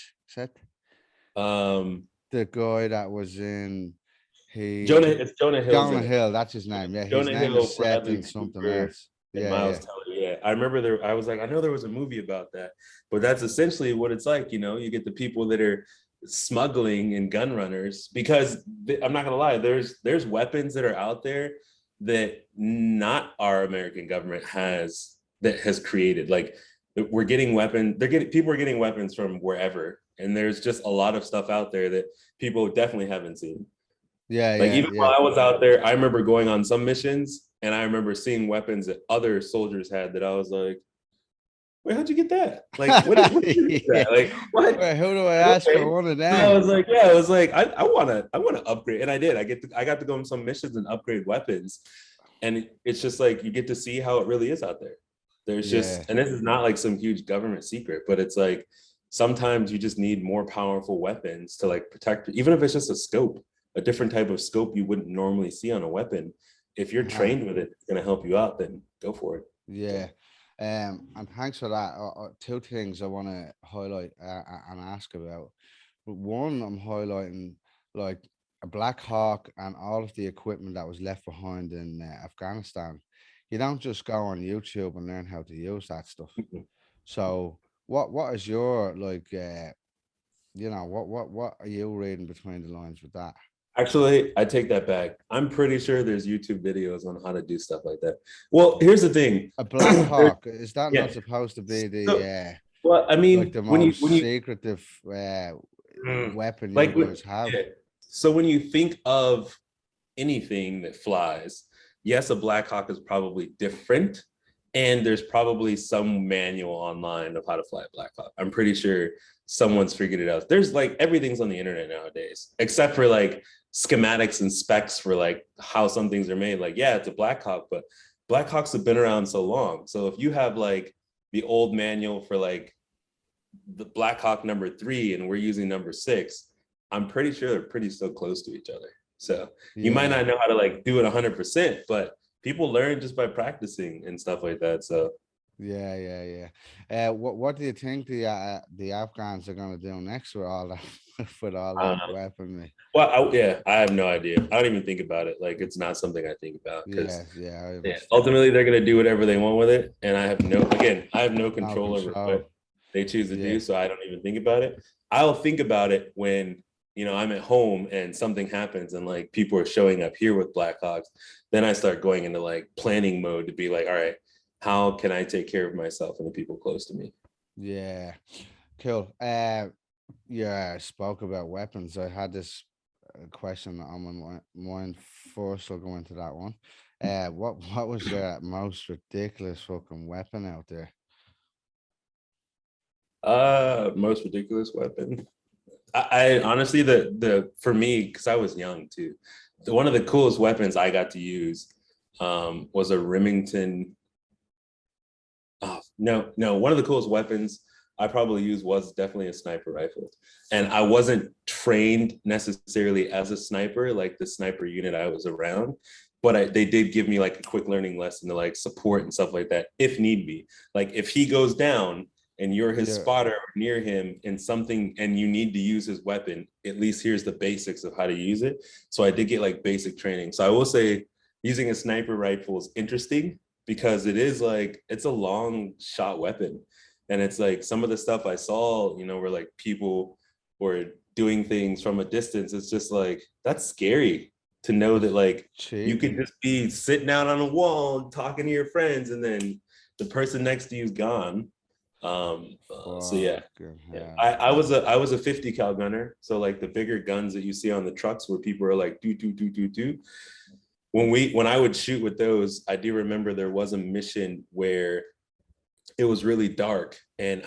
Um, The guy that was in Jonah. he It's Jonah Hill's Jonah in it. Hill, that's his name. Yeah, his Jonah name is Hill, Seth Bradley and something Cooper, else. and Yeah, Miles yeah. Teller. Yeah, I remember there. I was like, I know there was a movie about that, but that's essentially what it's like. You get the people that are smuggling and gun runners because I'm not gonna lie. There's weapons that are out there that not our American government has created. Like we're getting weapon. They're getting people are getting weapons from wherever, and there's just a lot of stuff out there that people definitely haven't seen. Yeah, Like yeah, even yeah. while I was out there, I remember going on some missions and I remember seeing weapons that other soldiers had that I was like, wait, how'd you get that? Like, what did you get that? Like, what? Wait, who do I ask Okay. for one of So I them? was like, yeah, I was like, I wanna upgrade. And I did. I got to go on some missions and upgrade weapons. And it's just like you get to see how it really is out there. There's Yeah, just, and this is not like some huge government secret, but it's like sometimes you just need more powerful weapons to like protect, even if it's just a scope, a different type of scope you wouldn't normally see on a weapon. If you're uh-huh. trained with it, it's gonna help you out, then go for it. Yeah. So And thanks for that. Two things I want to highlight and ask about. One, I'm highlighting like a Black Hawk and all of the equipment that was left behind in Afghanistan. You don't just go on YouTube and learn how to use that stuff. So, what is your like? What are you reading between the lines with that? actually, I take that back. I'm pretty sure there's YouTube videos on how to do stuff like that. Well, here's the thing. A Black Hawk, is that not Yeah. supposed to be So, the well, I like mean, the when most you secretive mm, weapon you like guys have? yeah. So when you think of anything that flies, yes, a Black Hawk is probably different, and there's probably some manual online of how to fly a Black Hawk. I'm pretty sure someone's figured it out. There's like everything's on the internet nowadays, except for like schematics and specs for like how some things are made. Like, yeah, it's a Black Hawk, but Black Hawks have been around so long. So if you have like the old manual for like the Black Hawk number 3 and we're using number 6, I'm pretty sure they're pretty still close to each other. So you might Yeah, not know how to like do it 100%, but people learn just by practicing and stuff like that. So yeah. What do you think the Afghans are gonna do next with all that with all I don't that know. weaponry? Well, yeah, I have no idea. I don't even think about it. Like it's not something I think about because Yeah, I yeah, understand. ultimately they're gonna do whatever they want with it, and I have no No control over what control. they choose to Yeah, do. So I don't even think about it. I'll think about it when I'm at home and something happens and like people are showing up here with Blackhawks. Then I start going into like planning mode to be like, all right, how can I take care of myself and the people close to me? yeah. Cool. Yeah, I spoke about weapons. I had this question on my mind first. I'll go into that one. What was your most ridiculous fucking weapon out there? Most ridiculous weapon. I honestly the for me because I was young too. One of the coolest weapons I got to use was a Remington. Oh, no, one of the coolest weapons I probably used was definitely a sniper rifle, and I wasn't trained necessarily as a sniper like the sniper unit I was around. But they did give me like a quick learning lesson to like support and stuff like that if need be. Like if he goes down and you're his Yeah, spotter or near him in something and you need to use his weapon, at least here's the basics of how to use it. So I did get like basic training. So I will say using a sniper rifle is interesting because it is like it's a long shot weapon. And it's like some of the stuff I saw, where like people were doing things from a distance. It's just like that's scary to know that it's like you cheap. could just be sitting out on a wall talking to your friends and then the person next to you is gone. So yeah, Fucking yeah. hell. I was a 50 cal gunner. So like the bigger guns that you see on the trucks where people are like do do do do do. When I would shoot with those, I do remember there was a mission where it was really dark and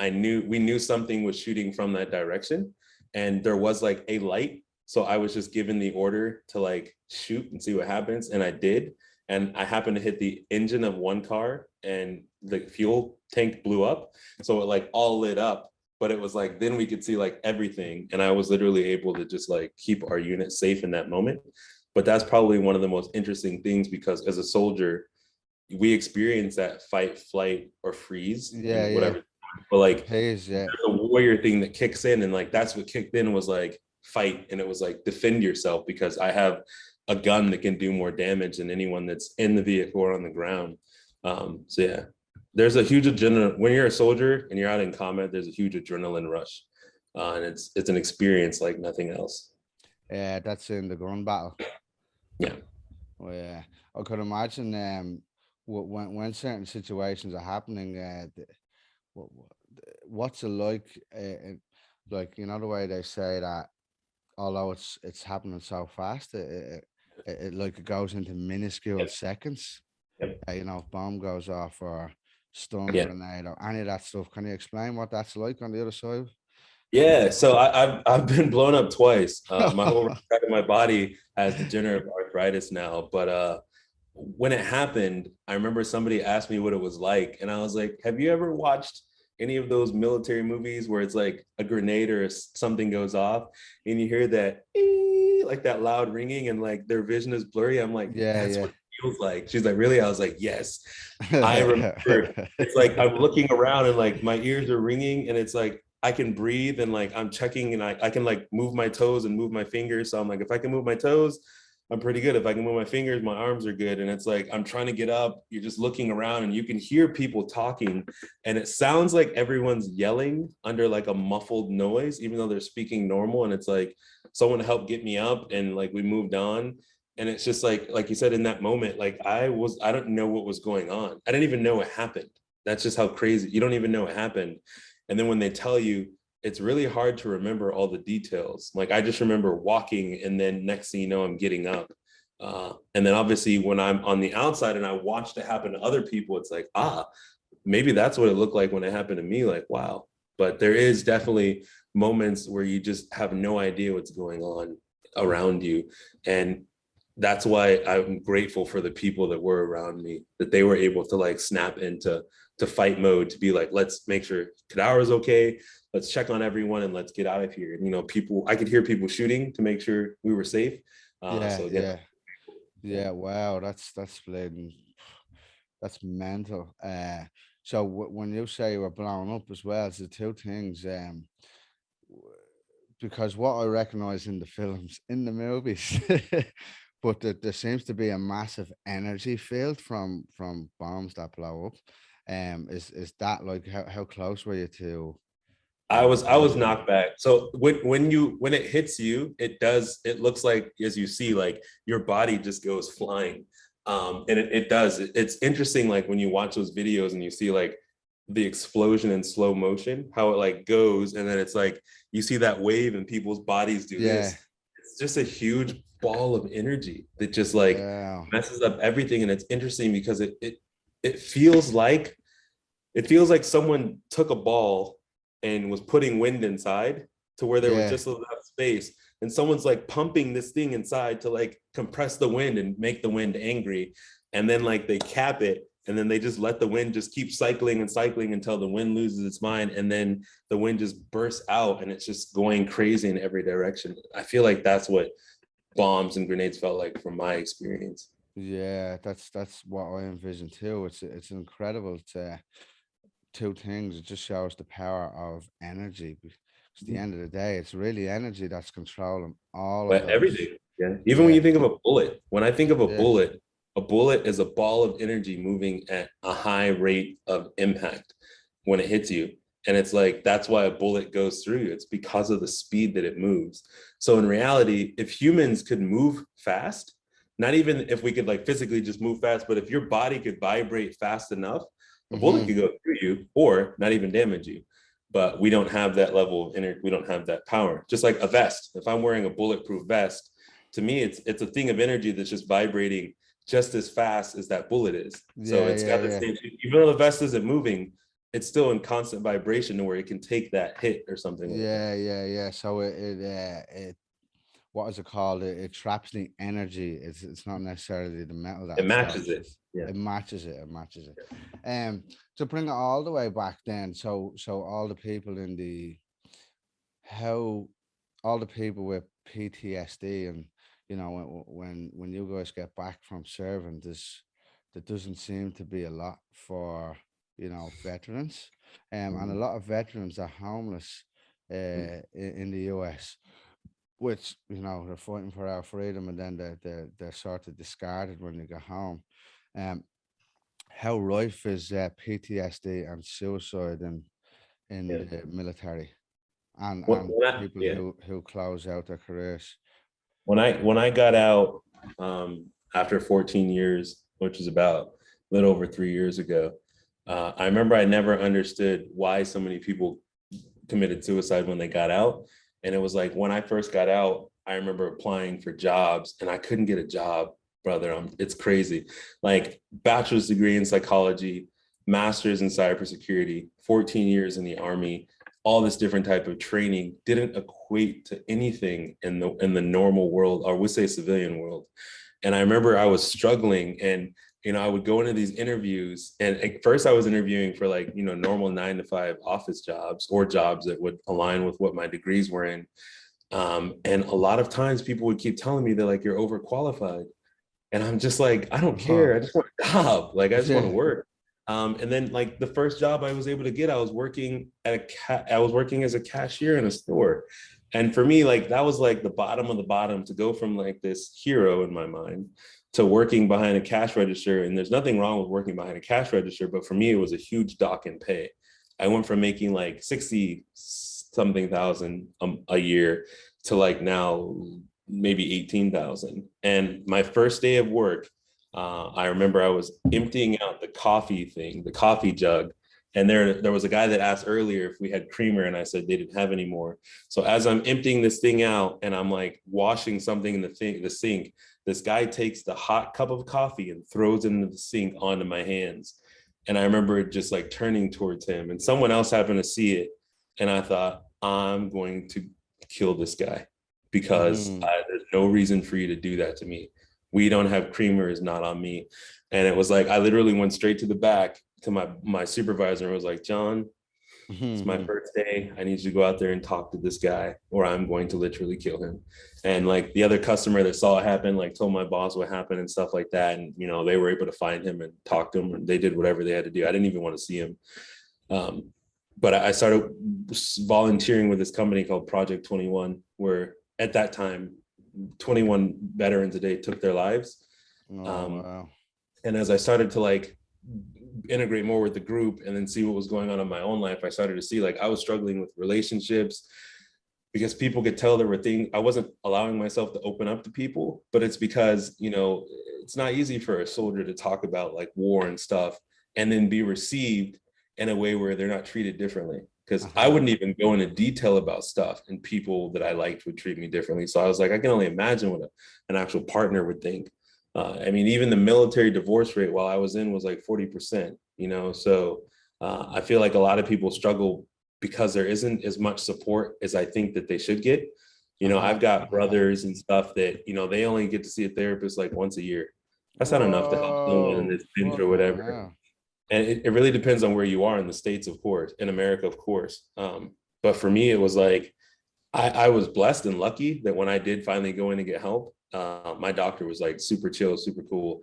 we knew something was shooting from that direction and there was like a light, so I was just given the order to like shoot and see what happens, and I did, and I happened to hit the engine of one car and the fuel tank blew up, so it like all lit up, but it was like then we could see like everything, and I was literally able to just like keep our unit safe in that moment. But that's probably one of the most interesting things because as a soldier we experience that fight, flight, or freeze Yeah, and yeah. whatever. But like Pays, yeah. there's a warrior thing that kicks in, and like that's what kicked in was like fight, and it was like defend yourself because I have a gun that can do more damage than anyone that's in the vehicle or on the ground. So yeah, there's a huge adrenaline when you're a soldier and you're out in combat. There's a huge adrenaline rush, and it's an experience like nothing else. Yeah, that's in the gun battle. Yeah. Oh yeah, I could imagine. When certain situations are happening, what, what- what's it like? Like the way they say that, although it's happening so fast, it like it goes into minuscule Yep. seconds. Yep. If bomb goes off or stun Yeah. grenade or any of that stuff. Can you explain what that's like on the other side? Yeah, so I've been blown up twice. My whole right side of my body has degenerative arthritis now. But when it happened, I remember somebody asked me what it was like, and I was like, "Have you ever watched any of those military movies where it's like a grenade or something goes off, and you hear that like that loud ringing, and like their vision is blurry?" I'm like, Yeah, "That's yeah. what it feels like." She's like, "Really?" I was like, "Yes." I remember it's like I'm looking around and like my ears are ringing, and it's like I can breathe and like I'm checking and I can like move my toes and move my fingers. So I'm like, if I can move my toes, I'm pretty good. If I can move my fingers, my arms are good. And it's like I'm trying to get up. You're just looking around and you can hear people talking. And it sounds like everyone's yelling under like a muffled noise, even though they're speaking normal. And it's like someone helped get me up and like we moved on. And it's just like you said, in that moment, like I don't know what was going on. I didn't even know it happened. That's just how crazy. You don't even know it happened. And then when they tell you, it's really hard to remember all the details. Like I just remember walking, and then next thing you know, I'm getting up. And then obviously when I'm on the outside and I watched it happen to other people, it's like, maybe that's what it looked like when it happened to me. Like, wow. But there is definitely moments where you just have no idea what's going on around you. And that's why I'm grateful for the people that were around me, that they were able to like snap into fight mode, to be like, let's make sure Khadaura is okay. Let's check on everyone and let's get out of here. And, you know, I could hear people shooting to make sure we were safe. Yeah, So again, yeah, yeah. Wow, that's blatant. That's mental. So when you say you were blown up as well, it's the two things. W- because what I recognize in the films, in the movies, but there seems to be a massive energy field from bombs that blow up. Is that like how close were you to I was to? knocked back. So when it hits you, it looks like, as you see, like your body just goes flying. And it does. It's interesting, like when you watch those videos and you see like the explosion in slow motion, how it like goes, and then it's like you see that wave and people's bodies do Yeah, this. It's just a huge ball of energy that just like yeah, messes up everything. And it's interesting because it feels like someone took a ball and was putting wind inside to where there was yeah, just enough space, and someone's like pumping this thing inside to like compress the wind and make the wind angry, and then like they cap it, and then they just let the wind just keep cycling and cycling until the wind loses its mind, and then the wind just bursts out and it's just going crazy in every direction. I feel like that's what bombs and grenades felt like from my experience. yeah. That's what I envision too. It's incredible to two things. It just shows the power of energy. Because at the end of the day, it's really energy that's controlling all of But those. everything, yeah. Even when Yeah, you think of a bullet, when I think of yeah, a bullet is a ball of energy moving at a high rate of impact when it hits you. And it's like, that's why a bullet goes through you. It's because of the speed that it moves. So in reality, if humans could move fast, not even if we could like physically just move fast, but if your body could vibrate fast enough, a bullet mm-hmm. could go through you or not even damage you. But we don't have that level of energy. We don't have that power. Just like a vest. If I'm wearing a bulletproof vest, to me, it's a thing of energy that's just vibrating just as fast as that bullet is. So Yeah, it's yeah, got the yeah. same, even though the vest isn't moving, it's still in constant vibration to where it can take that hit or something like that. Yeah, yeah, yeah. So it what is it called? It traps the energy. It's not necessarily the metal that It it matches stops. it. Yeah. It matches it. It matches it. To bring it all the way back then. So all the people in the how all the people with PTSD and when you guys get back from serving, there doesn't seem to be a lot for veterans, and a Mhm. lot of veterans are homeless in the US, which they're fighting for our freedom, and then they're sort of discarded when they go home. Um, how rife is PTSD and suicide in Yeah. the military and people Yeah. who close out their careers? When I got out after 14 years, which is about a little over 3 years ago, I remember I never understood why so many people committed suicide when they got out. And it was like when I first got out, I remember applying for jobs and I couldn't get a job, brother. It's crazy. Like bachelor's degree in psychology, master's in cybersecurity, 14 years in the Army, all this different type of training didn't equate to anything in the normal world, or would say civilian world. And I remember I was struggling, and I would go into these interviews, and at first I was interviewing for like, normal 9-to-5 office jobs or jobs that would align with what my degrees were in. And a lot of times people would keep telling me that like, you're overqualified. And I'm just like, I don't care. I just want a job. Like, I just want to work. And then like the first job I was able to get, I was working as a cashier in a store. And for me, like that was like the bottom of the bottom, to go from like this hero in my mind to working behind a cash register. And there's nothing wrong with working behind a cash register, but for me, it was a huge dock in pay. I went from making like 60 something thousand a year to like now maybe 18,000. And my first day of work, I remember I was emptying out the coffee jug. And there was a guy that asked earlier if we had creamer, and I said they didn't have any more. So as I'm emptying this thing out and I'm like washing something in the sink, this guy takes the hot cup of coffee and throws it into the sink onto my hands. And I remember it just like turning towards him, and someone else happened to see it. And I thought, I'm going to kill this guy, because there's no reason for you to do that to me. We don't have creamer, is not on me. And it was like, I literally went straight to the back to my supervisor and was like, John, it's my first day. I need you to go out there and talk to this guy, or I'm going to literally kill him. And like the other customer that saw it happen, like told my boss what happened and stuff like that. And, they were able to find him and talk to him, and they did whatever they had to do. I didn't even want to see him. But I started volunteering with this company called Project 21, where at that time, 21 veterans a day took their lives. Wow. And as I started to like integrate more with the group and then see what was going on in my own life, I started to see like I was struggling with relationships, because people could tell there were things I wasn't allowing myself to open up to people. But it's because, it's not easy for a soldier to talk about like war and stuff and then be received in a way where they're not treated differently. Because I wouldn't even go into detail about stuff, and people that I liked would treat me differently. So I was like, I can only imagine what an actual partner would think. I mean, even the military divorce rate while I was in was like 40%, So I feel like a lot of people struggle because there isn't as much support as I think that they should get. I've got brothers and stuff that, they only get to see a therapist like once a year. That's not enough to help someone that's been through whatever. And it really depends on where you are in the States, of course, in America, of course. But for me, it was like, I was blessed and lucky that when I did finally go in and get help, my doctor was like super chill, super cool,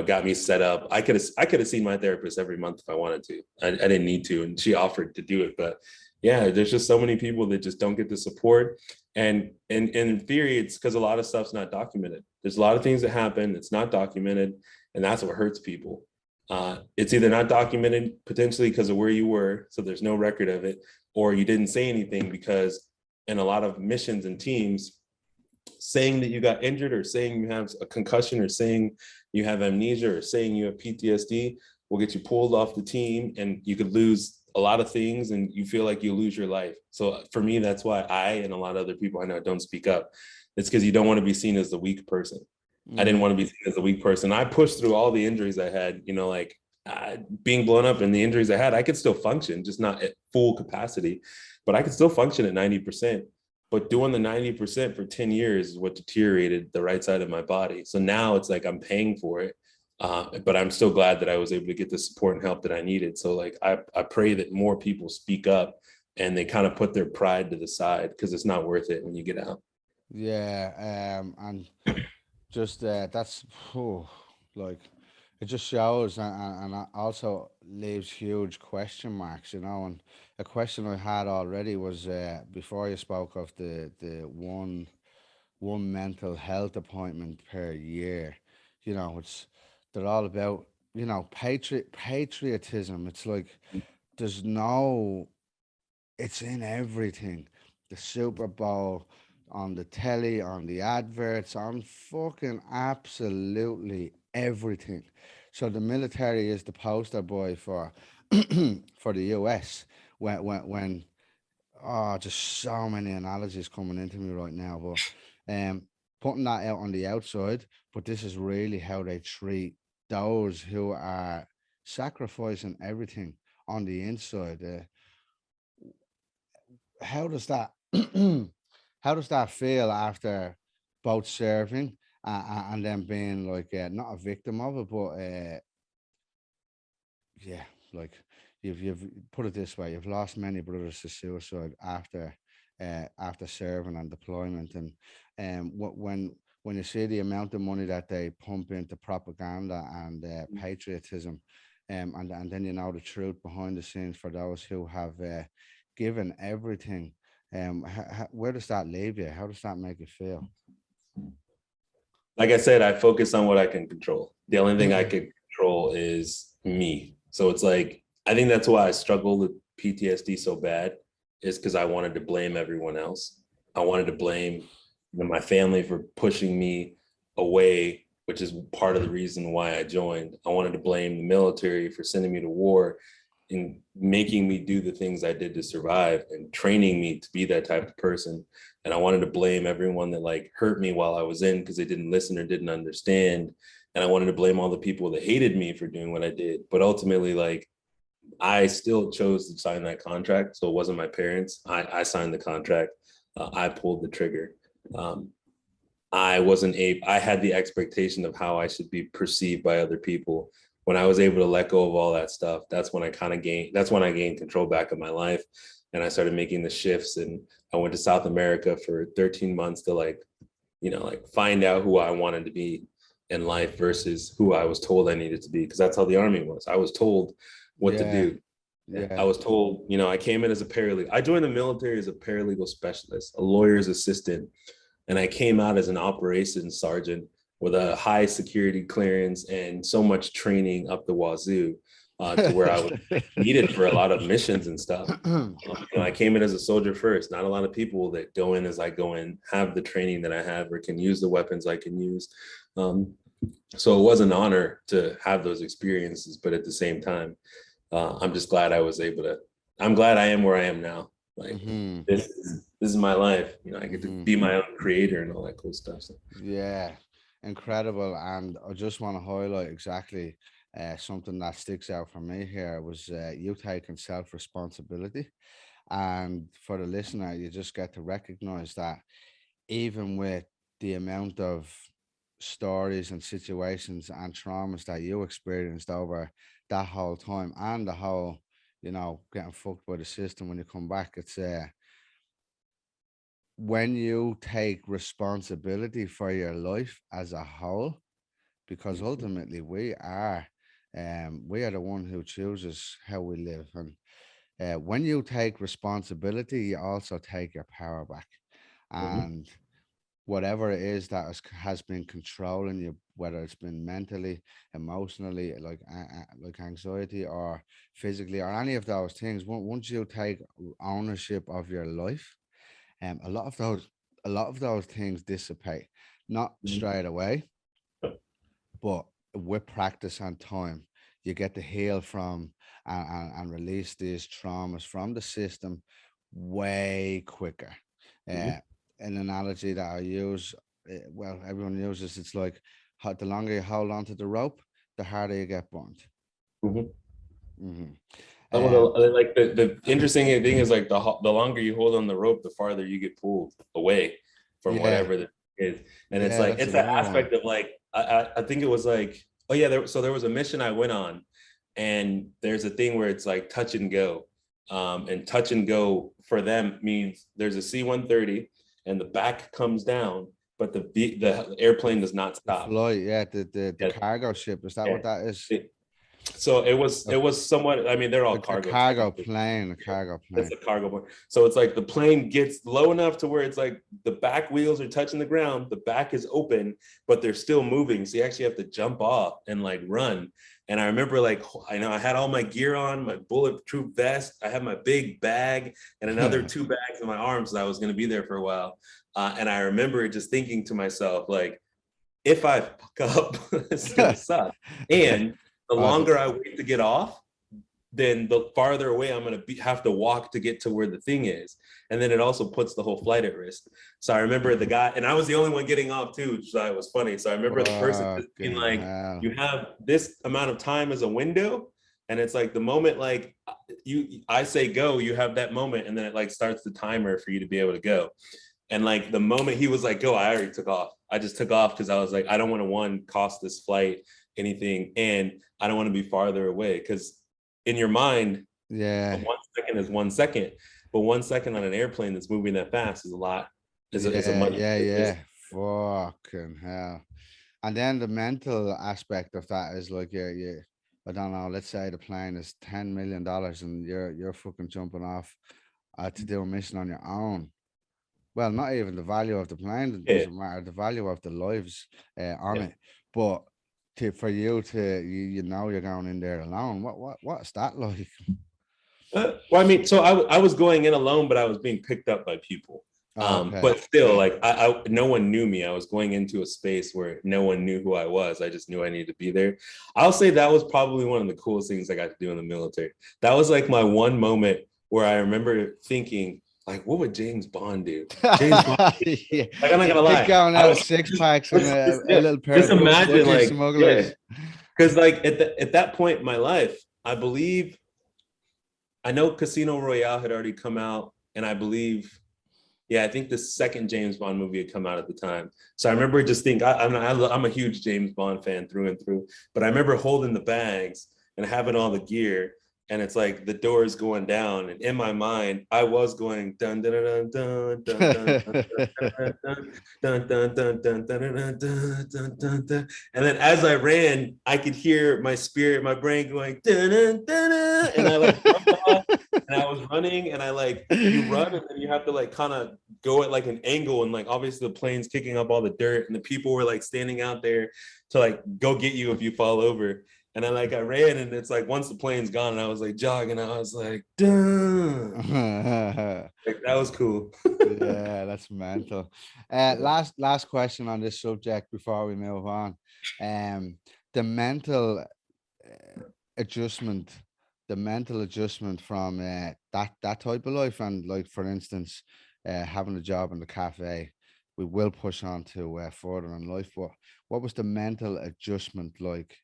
got me set up. I could have seen my therapist every month if I wanted to. I didn't need to, and she offered to do it. But yeah, there's just so many people that just don't get the support. And in theory, it's because a lot of stuff's not documented. There's a lot of things that happen that's not documented, and that's what hurts people. It's either not documented potentially because of where you were, so there's no record of it, or you didn't say anything because in a lot of missions and teams, saying that you got injured or saying you have a concussion or saying you have amnesia or saying you have PTSD will get you pulled off the team, and you could lose a lot of things and you feel like you lose your life. So for me, that's why I and a lot of other people I know don't speak up. It's because you don't want to be seen as the weak person. I didn't want to be seen as a weak person. I pushed through all the injuries I had, being blown up and the injuries I had, I could still function, just not at full capacity, but I could still function at 90%. But doing the 90% for 10 years is what deteriorated the right side of my body. So now it's like I'm paying for it. But I'm still glad that I was able to get the support and help that I needed. So like, I pray that more people speak up and they kind of put their pride to the side, because it's not worth it when you get out. Yeah, and just that's like it just shows, and also leaves huge question marks, and a question I had already was before you spoke of the one mental health appointment per year. It's they're all about patriotism. It's like there's no it's in everything. The Super Bowl, on the telly, on the adverts, on fucking absolutely everything. So the military is the poster boy for for the US when just so many analogies coming into me right now, but putting that out on the outside, but this is really how they treat those who are sacrificing everything on the inside. How does that how does that feel after both serving and then being like not a victim of it, but yeah, like you've put it this way, you've lost many brothers to suicide after serving and deployment, and when you see the amount of money that they pump into propaganda and patriotism, and then you know the truth behind the scenes for those who have given everything. Where does that leave you? How does that make you feel? Like I said, I focus on what I can control. The only thing I can control is me. So it's like, I think that's why I struggle with PTSD so bad, is because I wanted to blame everyone else. I wanted to blame my family for pushing me away, which is part of the reason why I joined. I wanted to blame the military for sending me to war and making me do the things I did to survive and training me to be that type of person. And I wanted to blame everyone that like hurt me while I was in because they didn't listen or didn't understand. And I wanted to blame all the people that hated me for doing what I did. But ultimately, like, I still chose to sign that contract. So it wasn't my parents. I signed the contract. I pulled the trigger. I had the expectation of how I should be perceived by other people. When I was able to let go of all that stuff, that's when I gained control back of my life. And I started making the shifts, and I went to South America for 13 months to like find out who I wanted to be in life versus who I was told I needed to be. Because that's how the army was. I was told what to do. I was told, I came in as a paralegal. I joined the military as a paralegal specialist, a lawyer's assistant. And I came out as an operations sergeant with a high security clearance and so much training up the wazoo to where I was needed for a lot of missions and stuff. I came in as a soldier first. Not a lot of people that go in as I go in have the training that I have or can use the weapons I can use. So it was an honor to have those experiences, but at the same time, I'm just glad I'm glad I am where I am now. Like this is my life. I get to be my own creator and all that cool stuff. So. Yeah, incredible. And I just want to highlight exactly something that sticks out for me here was you taking self-responsibility. And for the listener, you just get to recognize that even with the amount of stories and situations and traumas that you experienced over that whole time and the whole, getting fucked by the system when you come back, it's when you take responsibility for your life as a whole, because ultimately we are the one who chooses how we live. And when you take responsibility, you also take your power back. And whatever it is that has been controlling you, whether it's been mentally, emotionally, like anxiety or physically or any of those things, once you take ownership of your life, a lot of those things dissipate, not straight away, but with practice and time, you get to heal from and release these traumas from the system way quicker. An analogy that I use, well, everyone uses, it's like the longer you hold on to the rope, the harder you get burnt. Like the interesting thing is like the longer you hold on the rope, the farther you get pulled away from whatever that is. And it's like it's that aspect of like I think it was like, oh yeah, there was a mission I went on, and there's a thing where it's like touch and go. And touch and go for them means there's a C-130 and the back comes down, but the airplane does not stop. The cargo ship, is that what that is? So it was somewhat, I mean, they're all cargo. A cargo plane. It's a cargo plane. So it's like the plane gets low enough to where it's like the back wheels are touching the ground, the back is open, but they're still moving. So you actually have to jump off and like run. And I remember like, I had all my gear on, my bulletproof vest. I had my big bag and another 2 bags in my arms. So I was going to be there for a while. And I remember just thinking to myself, like, if I fuck up, it's going to suck. And the longer I wait to get off, then the farther away I'm going to have to walk to get to where the thing is. And then it also puts the whole flight at risk. So I remember the guy, and I was the only one getting off too, which I was funny. So I remember the person just being like, you have this amount of time as a window. And it's like the moment like I say go, you have that moment, and then it like starts the timer for you to be able to go. And like the moment he was like go, I already took off. I just took off because I was like, I don't want to cost this flight anything, and I don't want to be farther away, because in your mind, Yeah. 1 second is 1 second, but 1 second on an airplane that's moving that fast is a lot. Is a much. Yeah. Fucking hell. And then the mental aspect of that is like you I don't know, let's say the plane is $10 million and you're fucking jumping off to do a mission on your own. Well, not even the value of the plane, it Yeah, doesn't matter, the value of the lives on yeah. it. But for you to you know you're going in there alone, what's that like? Well, I mean, so I was going in alone, but I was being picked up by people. Okay. But still, like no one knew me. I was going into a space where no one knew who I was. I just knew I needed to be there. I'll say that was probably one of the coolest things I got to do in the military. That was like my one moment where I remember thinking, like, what would James Bond do? James Bond. Yeah. Like, I'm not gonna He's lie. going I out was six packs and a yeah, little pair just of imagine, budgie like, yeah, smugglers. because like at that point in my life, I believe I know Casino Royale had already come out, and I believe, yeah, I think the second James Bond movie had come out at the time. So I remember just thinking, I'm a huge James Bond fan through and through, but I remember holding the bags and having all the gear, and it's like the doors going down, and in my mind, I was going dun dun dun dun dun dun dun dun dun dun dun dun dun dun dun dun dun. And then as I ran, I could hear my spirit, my brain going dun dun dun, and I like jumped off, and I was running, and I like, you run, and then you have to like kind of go at like an angle, and like obviously the plane's kicking up all the dirt, and the people were like standing out there to like go get you if you fall over. And I ran, and it's like once the plane's gone, and I was like jogging, I was like, duh. Like that was cool. Yeah, that's mental. Last question on this subject before we move on. The mental adjustment, the mental adjustment from that type of life, and like for instance, having a job in the cafe. We will push on to further in life. But what was the mental adjustment like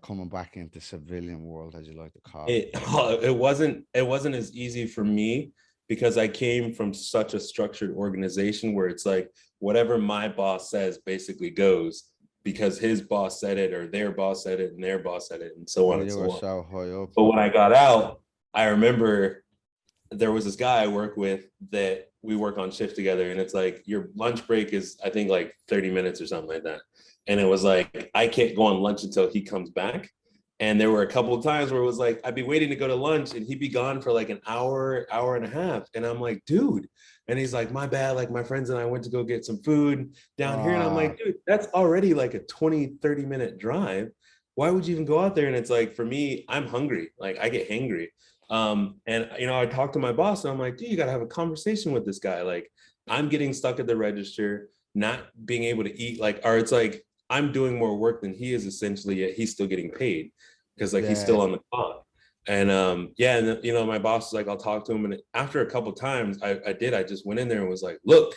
coming back into civilian world, as you like to call it? It wasn't as easy for me because I came from such a structured organization where it's like whatever my boss says basically goes, because his boss said it, or their boss said it, and their boss said it, and so on Oh, and you so were on. so high up. But when I got out, I remember there was this guy I work with that we work on shift together, and it's like your lunch break is, I think, like 30 minutes or something like that. And it was like I can't go on lunch until he comes back. And there were a couple of times where it was like I'd be waiting to go to lunch and he'd be gone for like an hour, hour and a half. And I'm like, dude. And he's like, my bad. Like my friends and I went to go get some food down here. And I'm Ah, like, dude, that's already like a 20, 30-minute drive. Why would you even go out there? And it's like, for me, I'm hungry. Like I get hangry. And I talked to my boss, and I'm like, dude, you gotta have a conversation with this guy. Like, I'm getting stuck at the register, not being able to eat, like, or it's like I'm doing more work than he is essentially, yet he's still getting paid because like he's yeah. still on the clock. And yeah, and my boss was like, I'll talk to him. And after a couple times, I just went in there and was like, look,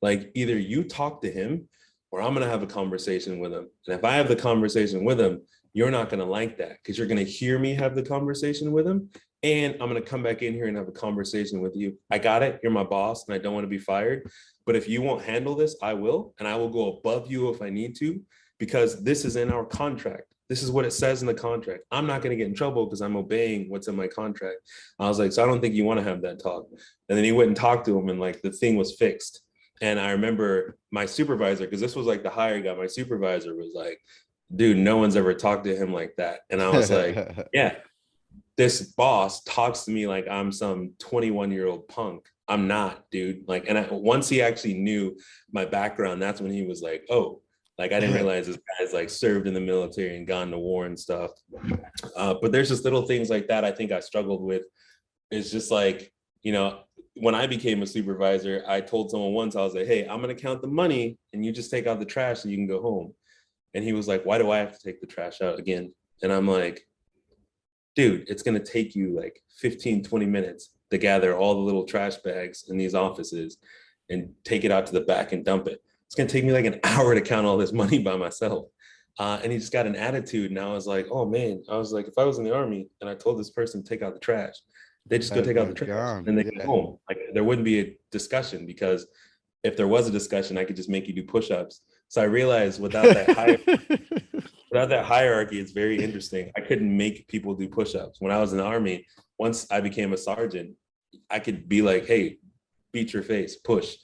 like either you talk to him or I'm gonna have a conversation with him. And if I have the conversation with him, you're not gonna like that because you're gonna hear me have the conversation with him. And I'm gonna come back in here and have a conversation with you. I got it. You're my boss, and I don't want to be fired. But if you won't handle this, I will, and I will go above you if I need to, because this is in our contract. This is what it says in the contract. I'm not going to get in trouble because I'm obeying what's in my contract. I was like, so I don't think you want to have that talk. And then he went and talked to him, and like the thing was fixed. And I remember my supervisor, because this was like the higher guy, my supervisor was like, dude, no one's ever talked to him like that. And I was like, yeah, this boss talks to me like I'm some 21-year-old punk. I'm not, dude. Like, and once he actually knew my background, that's when he was like, oh, like I didn't realize this guy's like served in the military and gone to war and stuff. But there's just little things like that I think I struggled with. It's just like, when I became a supervisor, I told someone once, I was like, hey, I'm going to count the money and you just take out the trash and you can go home. And he was like, why do I have to take the trash out again? And I'm like, dude, it's going to take you like 15, 20 minutes to gather all the little trash bags in these offices and take it out to the back and dump it. It's going to take me like an hour to count all this money by myself. And he just got an attitude. And I was like, oh man, I was like, if I was in the army and I told this person to take out the trash, they just go take out the trash Gone. and they go Yeah. home. Like there wouldn't be a discussion, because if there was a discussion, I could just make you do push-ups. So I realized without that hierarchy, it's very interesting. I couldn't make people do push-ups. When I was in the army, once I became a sergeant, I could be like, hey, beat your face, push,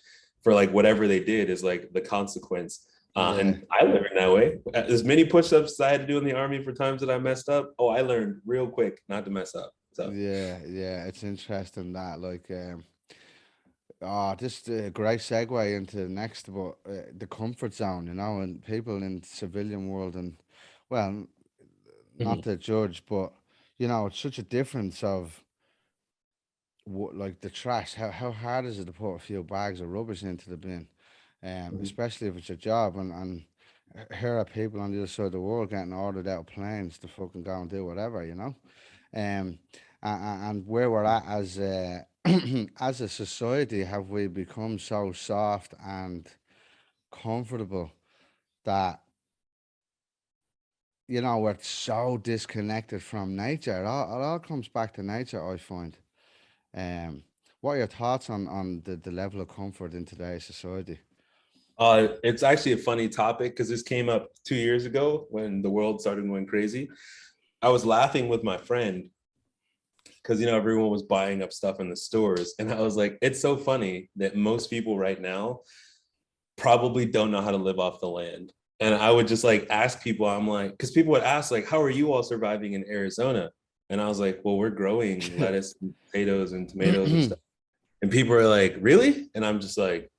for like whatever they did is like the consequence. Yeah. And I learned that way. As many push-ups as I had to do in the army for times that I messed up, oh, I learned real quick not to mess up. So Yeah, yeah, it's interesting that like just a great segue into the next about the comfort zone, you know, and people in civilian world and well, not mhm, to judge, but you know, it's such a difference of what like the trash. How hard is it to put a few bags of rubbish into the bin, mhm. especially if it's your job and here are people on the other side of the world getting ordered out of planes to fucking go and do whatever, you know. Um, and where we're at as a as a society, have we become so soft and comfortable that you know we're so disconnected from nature? It all comes back to nature, I find. Um, what are your thoughts on the level of comfort in today's society? It's actually a funny topic because this came up 2 years ago when the world started going crazy. I was laughing with my friend because everyone was buying up stuff in the stores, and I was like, it's so funny that most people right now probably don't know how to live off the land. And I would just like ask people, I'm like, because people would ask like, how are you all surviving in Arizona? And I was like, well, we're growing lettuce and potatoes and tomatoes and stuff. And people are like, really? And I'm just like,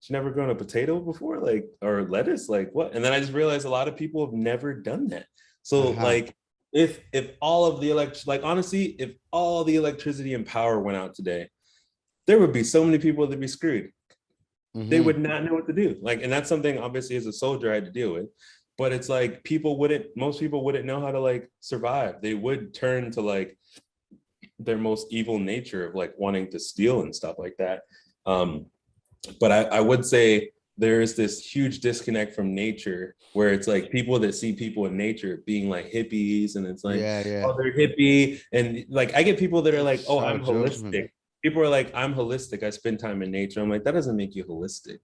you never grown a potato before, like, or lettuce, like what? And then I just realized a lot of people have never done that. So Uh-huh. like, if all of the like honestly, if all the electricity and power went out today, there would be so many people that'd be screwed. They Mm-hmm. would not know what to do. Like, and that's something obviously as a soldier I had to deal with. But it's like most people wouldn't know how to like survive. They would turn to like their most evil nature of like wanting to steal and stuff like that. Um, but I would say there is this huge disconnect from nature where it's like people that see people in nature being like hippies, and it's like, Yeah, yeah. oh, they're hippie. And like I get people that are like, oh, So I'm judgment. holistic. People are like, I'm holistic, I spend time in nature. I'm like, that doesn't make you holistic.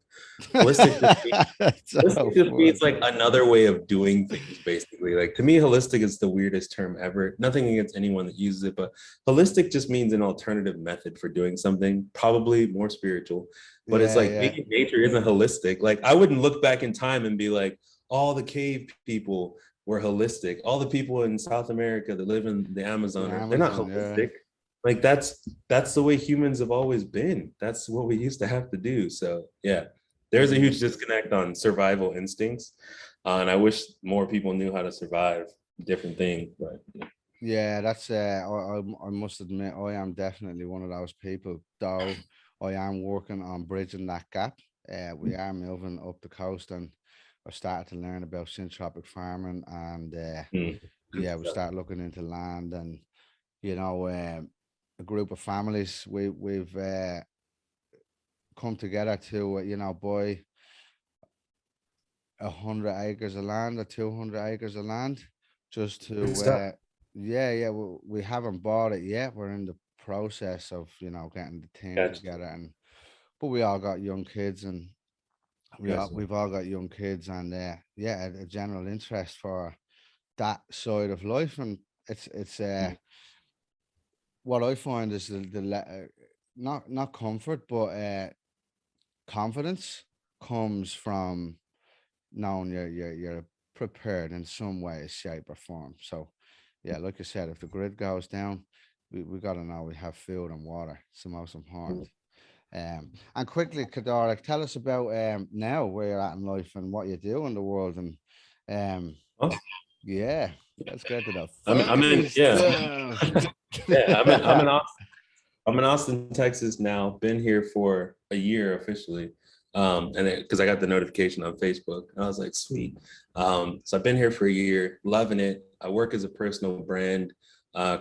Holistic just means So Holistic just fun. means like another way of doing things, basically. Like to me, holistic is the weirdest term ever. Nothing against anyone that uses it, but holistic just means an alternative method for doing something, probably more spiritual. But it's Yeah, like yeah. being in nature isn't holistic. Like I wouldn't look back in time and be like, all the cave people were holistic. All the people in South America that live in the The Amazon, they're not Amazon, yeah. holistic. Like that's the way humans have always been. That's what we used to have to do. So yeah, there's a Mm. huge disconnect on survival instincts, and I wish more people knew how to survive different things. But Yeah, that's I must admit I am definitely one of those people, though I am working on bridging that gap. We are moving up the coast and I started to learn about syntropic farming and good yeah, we stuff. start looking into land and you know a group of families we've come together to buy 100 acres of land or 200 acres of land just Good to stuff. yeah, we haven't bought it yet. We're in the process of getting the team Gotcha. together and but we all got young kids and Gotcha. we've all got young kids and yeah, a general interest for that side of life and it's what I find is not comfort but confidence comes from knowing you're prepared in some way, shape, or form. So, yeah, like I said, if the grid goes down, we got to know we have food and water. It's the most important. And quickly, Khadaura, tell us about now where you're at in life and what you do in the world. And um, Awesome. yeah, let's get to the I'm in funny yeah stuff. yeah I'm in Austin. I'm in Austin, Texas now. Been here for a year officially, and because I got the notification on Facebook, I was like, sweet. So I've been here for a year, loving it. I work as a personal brand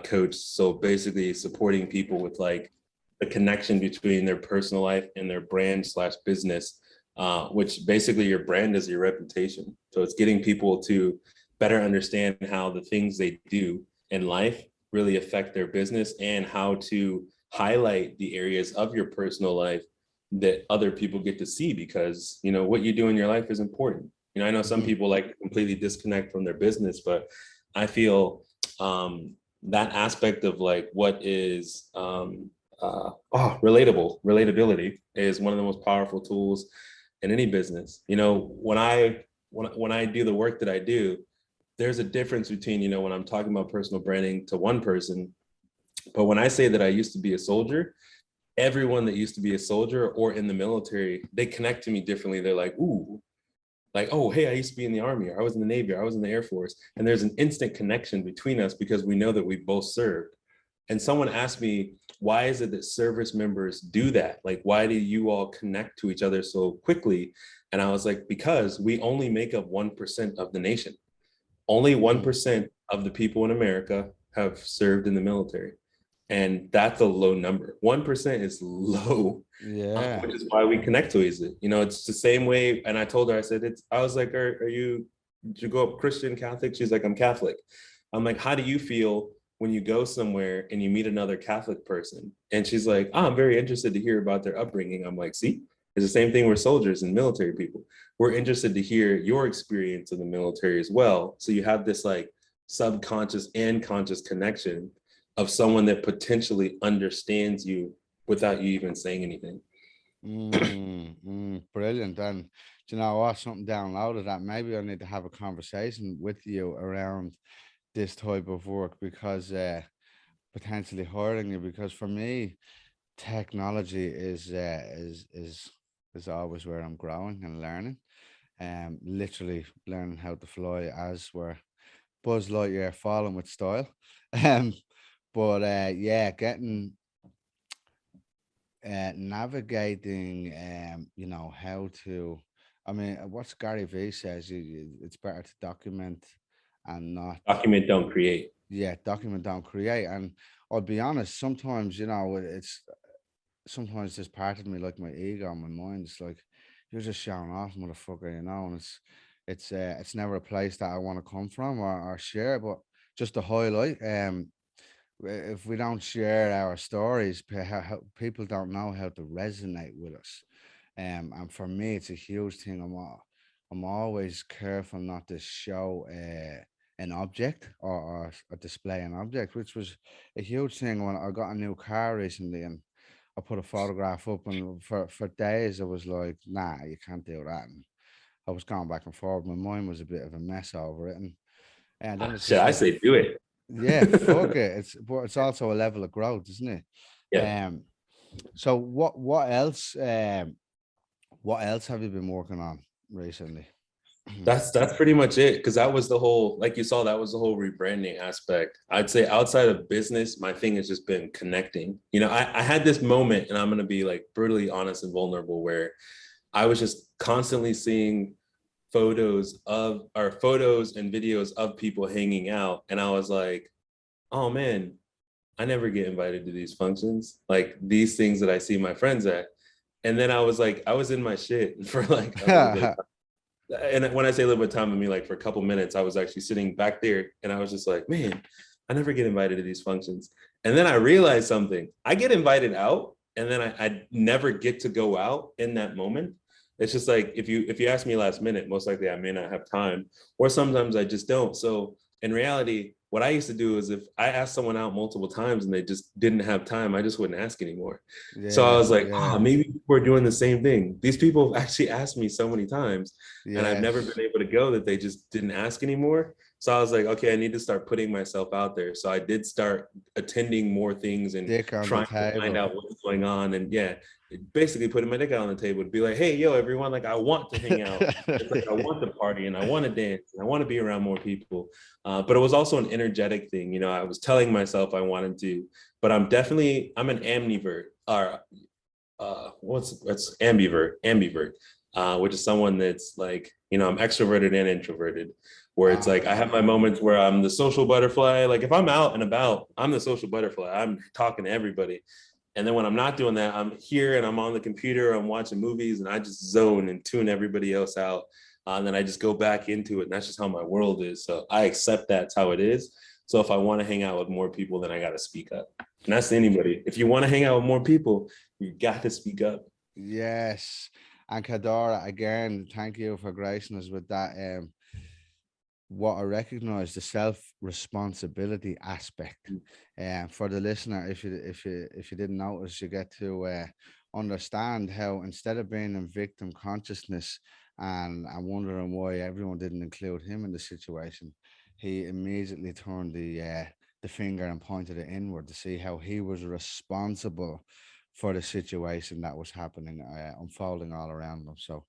coach, so basically supporting people with like the connection between their personal life and their brand slash business. which basically your brand is your reputation. So it's getting people to better understand how the things they do in life really affect their business and how to highlight the areas of your personal life that other people get to see, because what you do in your life is important. I know some people like to completely disconnect from their business, but I feel that aspect of like what is relatability is one of the most powerful tools in any business. When I do the work that I do, there's a difference between when I'm talking about personal branding to one person, but when I say that I used to be a soldier, everyone that used to be a soldier or in the military, they connect to me differently. They're like, ooh, like, oh, hey, I used to be in the Army, or I was in the Navy, or I was in the Air Force. And there's an instant connection between us because we know that we both served. And someone asked me, why is it that service members do that? Like, why do you all connect to each other so quickly? And I was like, because we only make up 1% of the nation. Only 1% of the people in America have served in the military. And that's a low number. 1% is low, which is why we connect to it. It's the same way. And I told her, I was like, did you go up Christian, Catholic? She's like, I'm Catholic. I'm like, how do you feel when you go somewhere and you meet another Catholic person? And she's like, I'm very interested to hear about their upbringing. I'm like, see, it's the same thing with soldiers and military people. We're interested to hear your experience in the military as well. So you have this like subconscious and conscious connection of someone that potentially understands you without you even saying anything. Brilliant. And do you know what? Something downloaded that. Maybe I need to have a conversation with you around this type of work, because potentially hiring you, because for me, technology is always where I'm growing and learning. Literally learning how to fly as we're Buzz Lightyear falling with style. Um, but yeah, getting navigating, how to. I mean, what's Gary Vee says, it's better to document and not. Document, don't create. Yeah, document, don't create. And I'll be honest, sometimes, it's sometimes there's part of me, like my ego and my mind, it's like, you're just showing off, motherfucker, and it's never a place that I want to come from or share, but just to highlight, if we don't share our stories, how people don't know how to resonate with us. And for me, it's a huge thing. I'm always careful not to show an object, or display an object, which was a huge thing when I got a new car recently, and I put a photograph up, and for days I was like, nah, you can't do that. And I was going back and forth. My mind was a bit of a mess over it. And then it's Should just I like, say do it? yeah, fuck it. It's also a level of growth, isn't it? Yeah. So what else have you been working on recently? That's pretty much it, because that was the whole, like you saw, that was the whole rebranding aspect. I'd say outside of business, my thing has just been connecting. I had this moment, and I'm going to be like brutally honest and vulnerable, where I was just constantly seeing photos and videos of people hanging out, and I was like, oh man, I never get invited to these functions, like these things that I see my friends at. And then I was like, I was in my shit for like a little bit. And when I say a little bit of time, I mean like for a couple minutes, I was actually sitting back there, and I was just like, man, I never get invited to these functions. And then I realized something. I get invited out, and then I never get to go out in that moment. It's just like, if you ask me last minute, most likely I may not have time, or sometimes I just don't. So in reality, what I used to do is, if I asked someone out multiple times and they just didn't have time, I just wouldn't ask anymore. So I Yeah, was like, yeah, maybe we're doing the same thing. These people have actually asked me so many times, and I've never yes. been able to go, that they just didn't ask anymore. So I was like, okay, I need to start putting myself out there. So I did start attending more things and Dick on the trying to find table. out what's going on. And yeah, basically putting my dick out on the table to be like, hey, yo, everyone, like I want to hang out. It's like I want to party, and I want to dance, and I want to be around more people. But it was also an energetic thing. I was telling myself I wanted to, but I'm an ambivert, or what's ambivert, which is someone that's like, I'm extroverted and introverted, where it's like I have my moments where I'm the social butterfly. Like if I'm out and about, I'm the social butterfly. I'm talking to everybody. And then when I'm not doing that, I'm here and I'm on the computer, I'm watching movies, and I just zone and tune everybody else out. And then I just go back into it. And that's just how my world is. So I accept that's how it is. So if I want to hang out with more people, then I got to speak up. And that's anybody. If you want to hang out with more people, you got to speak up. Yes. And Khadaura, again, thank you for gracing us with that. What I recognize, the self-responsibility aspect. For the listener, if you didn't notice, you get to understand how, instead of being in victim consciousness and wondering why everyone didn't include him in the situation, he immediately turned the finger and pointed it inward to see how he was responsible for the situation that was happening, unfolding all around them. So,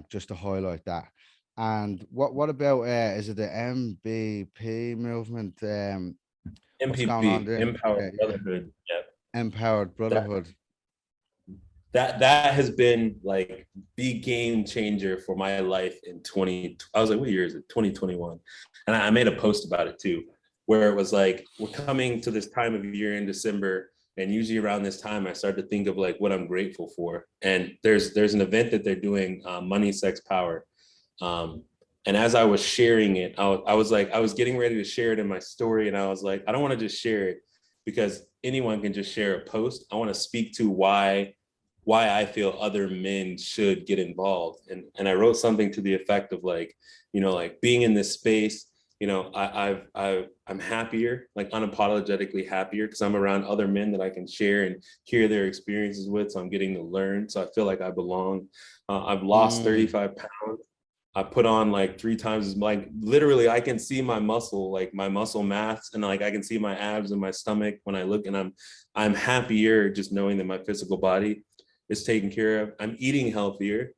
just to highlight that. And what about is it the MBP movement? What's going on MPB, there? Empowered Yeah, yeah. Brotherhood. Yeah. Empowered That, Brotherhood. that has been like the game changer for my life in 20. I was like, what year is it? 2021. And I made a post about it too, where it was like, we're coming to this time of year in December. And usually around this time, I start to think of like what I'm grateful for. And there's an event that they're doing, Money, Sex, Power. Um, and as I was sharing it, I was like, I was getting ready to share it in my story. And I was like, I don't want to just share it because anyone can just share a post. I want to speak to why I feel other men should get involved. And I wrote something to the effect of like, like being in this space, I'm happier, like unapologetically happier, because I'm around other men that I can share and hear their experiences with. So I'm getting to learn. So I feel like I belong. I've lost Mm. 35 pounds. I put on like 3 times, like literally I can see my muscle, like my muscle mass, and like I can see my abs and my stomach when I look, and I'm happier just knowing that my physical body is taken care of. I'm eating healthier.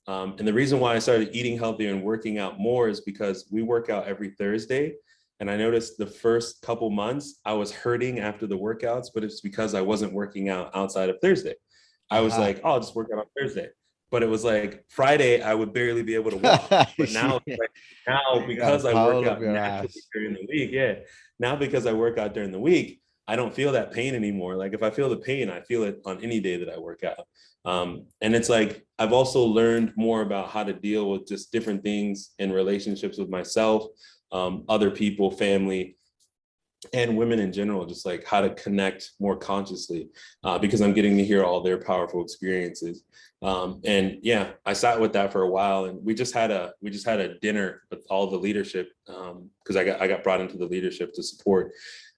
And the reason why I started eating healthier and working out more is because we work out every Thursday. And I noticed the first couple months I was hurting after the workouts, but it's because I wasn't working out outside of Thursday. I was Aha. like, oh, I'll just work out on Thursday. But it was like Friday, I would barely be able to walk. But now, Yeah. like, now You got a because I work pole up out your naturally ass. during the week, yeah. Now because I work out during the week, I don't feel that pain anymore. Like if I feel the pain, I feel it on any day that I work out. And it's like I've also learned more about how to deal with just different things in relationships with myself, other people, family, and women in general, just like how to connect more consciously, because I'm getting to hear all their powerful experiences. And yeah, I sat with that for a while, and we just had a dinner with all the leadership, because I got brought into the leadership to support.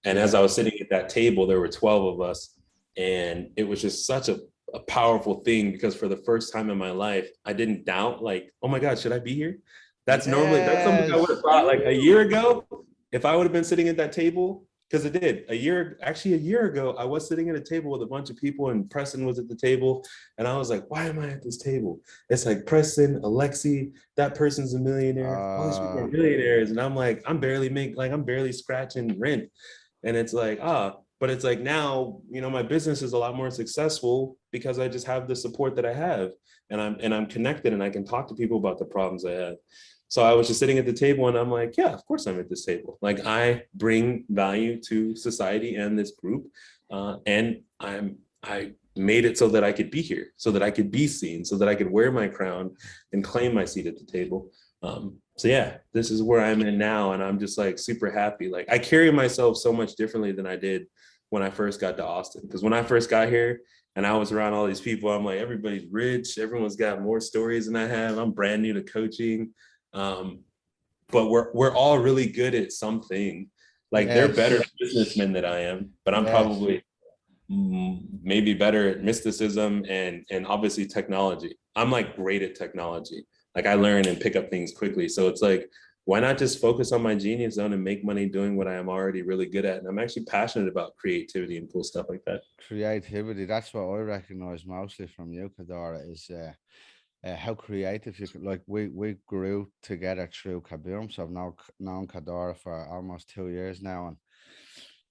And as Yeah. I was sitting at that table, there were 12 of us, and it was just such a powerful thing, because for the first time in my life, I didn't doubt, like, oh my God, should I be here? That's something I would have Yes. thought like a Woo. year ago, if I would have been sitting at that table, because it did a year ago, I was sitting at a table with a bunch of people, and Preston was at the table. And I was like, why am I at this table? It's like Preston, Alexi, that person's a millionaire. All these people are Uh, millionaires. And I'm like, I'm barely scratching rent. And it's like, but it's like now, my business is a lot more successful because I just have the support that I have, and I'm connected, and I can talk to people about the problems I have. So I was just sitting at the table, and I'm like, yeah, of course I'm at this table. Like I bring value to society and this group, and I made it so that I could be here, so that I could be seen, so that I could wear my crown and claim my seat at the table. So yeah, this is where I'm in now, and I'm just like super happy. Like I carry myself so much differently than I did when I first got to Austin. Because when I first got here and I was around all these people, I'm like, everybody's rich, everyone's got more stories than I have. I'm brand new to coaching. Um, but we're all really good at something. Like they're better yes. businessmen than I am, but I'm Yes. probably maybe better at mysticism and obviously technology. I'm like great at technology. Like I learn and pick up things quickly. So it's like, why not just focus on my genius zone and make money doing what I am already really good at? And I'm actually passionate about creativity and cool stuff like that. Creativity. That's what I recognize mostly from you, Khadaura, is how creative you could. Like we grew together through Kaboom, so I've now known Khadaura for almost 2 years now, and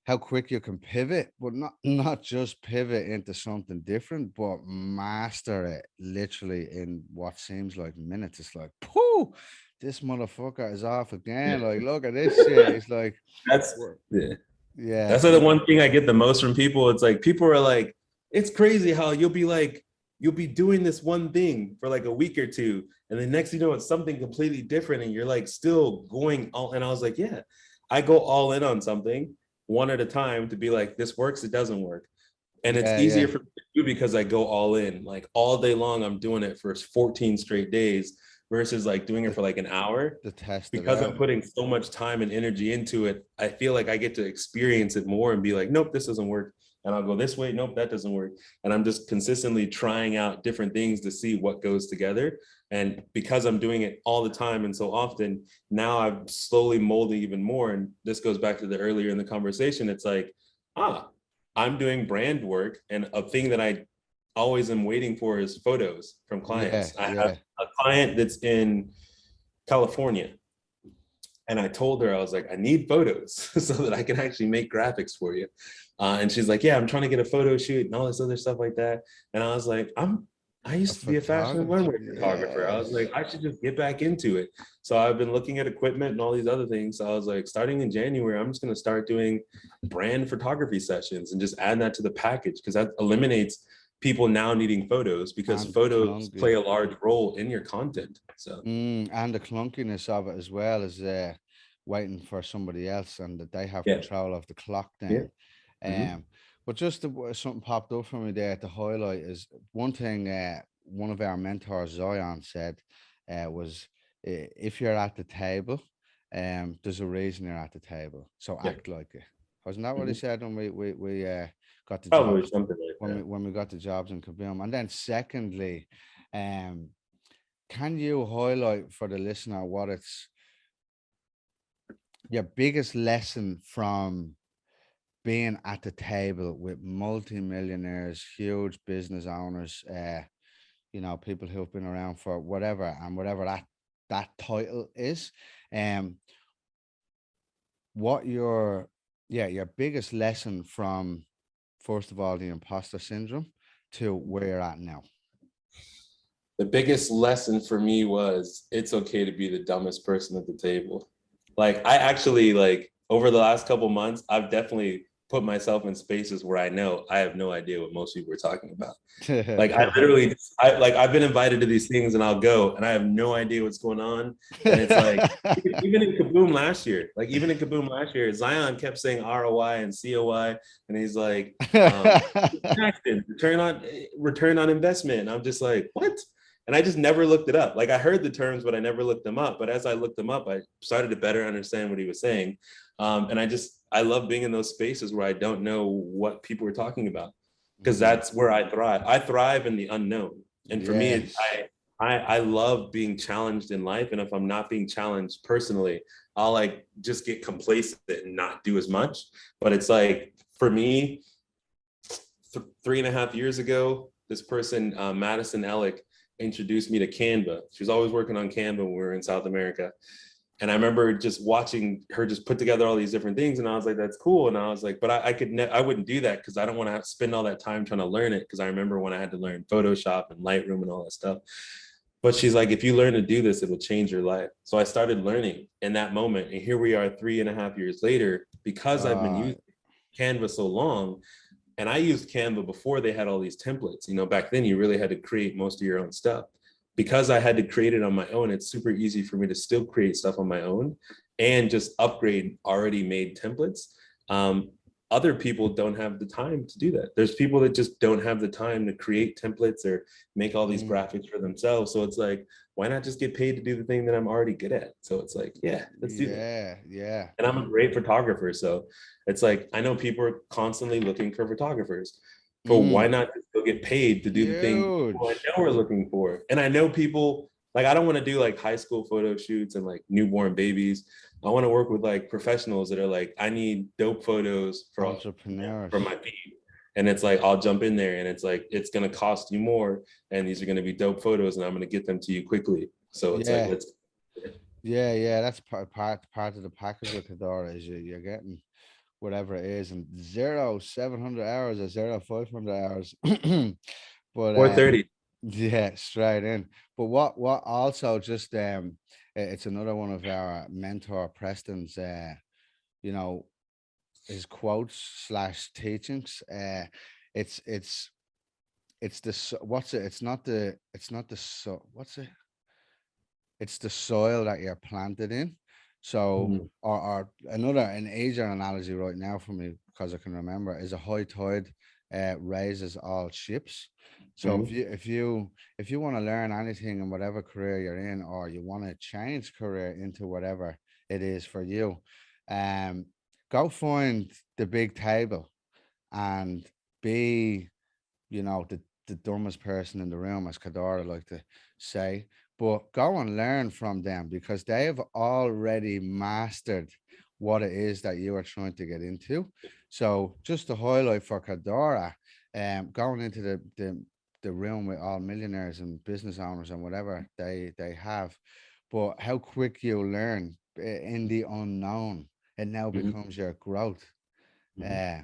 how quick you can pivot, but not just pivot into something different, but master it literally in what seems like minutes. It's like, pooh, this motherfucker is off again. Yeah. Like, look at this shit. It's like, That's we're- yeah. yeah, That's like the one thing I get the most from people. It's like people are like, it's crazy how you'll be doing this one thing for like a week or two, and the next you know it's something completely different, and you're like still going all. And I was like, yeah, I go all in on something one at a time to be like, this works, it doesn't work. And it's Yeah, easier yeah. for me to do because I go all in. Like all day long, I'm doing it for 14 straight days versus like doing it The, for like an hour. the test it Because out. I'm putting so much time and energy into it, I feel like I get to experience it more and be like, nope, this doesn't work. And I'll go this way, nope, that doesn't work. And I'm just consistently trying out different things to see what goes together. And because I'm doing it all the time and so often, now I'm slowly molding even more. And this goes back to the earlier in the conversation. It's like, I'm doing brand work, and a thing that I always am waiting for is photos from Yeah, clients. I have yeah. a client that's in California, and I told her, I was like, I need photos so that I can actually make graphics for you. And she's like, yeah, I'm trying to get a photo shoot and all this other stuff like that. And I was like, I A used to be a fashion and photographer. runway photographer. I was Yes. like, I should just get back into it. So I've been looking at equipment and all these other things. So I was like, starting in January, I'm just going to start doing brand photography sessions and just add that to the package, because that eliminates people now needing photos, because And the photos clunky. play a large role in your content. So And the clunkiness of it as well is waiting for somebody else, and that they have yeah, control of the clock yeah. then. Mm-hmm. But just something popped up for me there to highlight is one thing one of our mentors, Zion, said was if you're at the table, there's a reason you're at the table. So Yeah. act like it. Wasn't that what he Mm-hmm. said when we got the Probably jobs something like that. when we got the jobs in Kaboom? And then secondly, um, can you highlight for the listener what it's your biggest lesson from being at the table with multi-millionaires, huge business owners, people who've been around for whatever and whatever that title is, um, what your biggest lesson from first of all the imposter syndrome to where you're at now. The biggest lesson for me was it's okay to be the dumbest person at the table. Like I actually like over the last couple months, I've definitely put myself in spaces where I know I have no idea what most people are talking about. Like I literally, I've been invited to these things and I'll go and I have no idea what's going on. And it's like even in Kaboom last year, Zion kept saying ROI and COI, and he's like, return on investment. And I'm just like, what? And I just never looked it up. Like I heard the terms, but I never looked them up. But as I looked them up, I started to better understand what he was saying. And I love being in those spaces where I don't know what people are talking about, because that's where I thrive. I thrive in the unknown. And for me, Yes. I love being challenged in life. And if I'm not being challenged personally, I'll like just get complacent and not do as much. But it's like, for me, 3.5 years ago, this person, Madison Ellick, introduced me to Canva. She was always working on Canva when we were in South America. And I remember just watching her just put together all these different things. And I was like, that's cool. And I was like, but I wouldn't do that because I don't want to spend all that time trying to learn it. Because I remember when I had to learn Photoshop and Lightroom and all that stuff. But she's like, if you learn to do this, it'll change your life. So I started learning in that moment. And here we are 3.5 years later, because I've been using Canva so long. And I used Canva before they had all these templates. You know, back then you really had to create most of your own stuff. Because I had to create it on my own, it's super easy for me to still create stuff on my own and just upgrade already made templates. Other people don't have the time to do that. There's people that just don't have the time to create templates or make all these graphics for themselves. So it's like, why not just get paid to do the thing that I'm already good at? So it's like, yeah, let's do that. Yeah. And I'm a great photographer. So it's like, I know people are constantly looking for photographers. But why not just go get paid to do the thing people I Huge. know are looking for? And I know people, like, I don't want to do like high school photo shoots and like newborn babies. I want to work with like professionals that are like, I need dope photos for Entrepreneurs. my feed. And it's like, I'll jump in there and it's like, it's going to cost you more. And these are going to be dope photos and I'm going to get them to you quickly. So it's like, Yeah. let's. Yeah. That's part of the package with Khadaura is you're getting whatever it is, and 700 hours or 500 hours. But 4:30. yeah, straight in. But what also just it's another one of our mentor Preston's you know his quotes slash teachings. It's it's the what's it? It's not the so what's it? It's the soil that you're planted in. So, Mhm. or another an easier analogy right now for me because I can remember is a high tide raises all ships. So Mhm. if you want to learn anything in whatever career you're in, or you want to change career into whatever it is for you, um, go find the big table and be, the dumbest person in the room, as Khadaura like to say. But go and learn from them because they have already mastered what it is that you are trying to get into. So just to highlight for Khadaura, going into the room with all millionaires and business owners and whatever they have, but how quick you learn in the unknown, it now Mhm. becomes your growth. Mhm. Uh,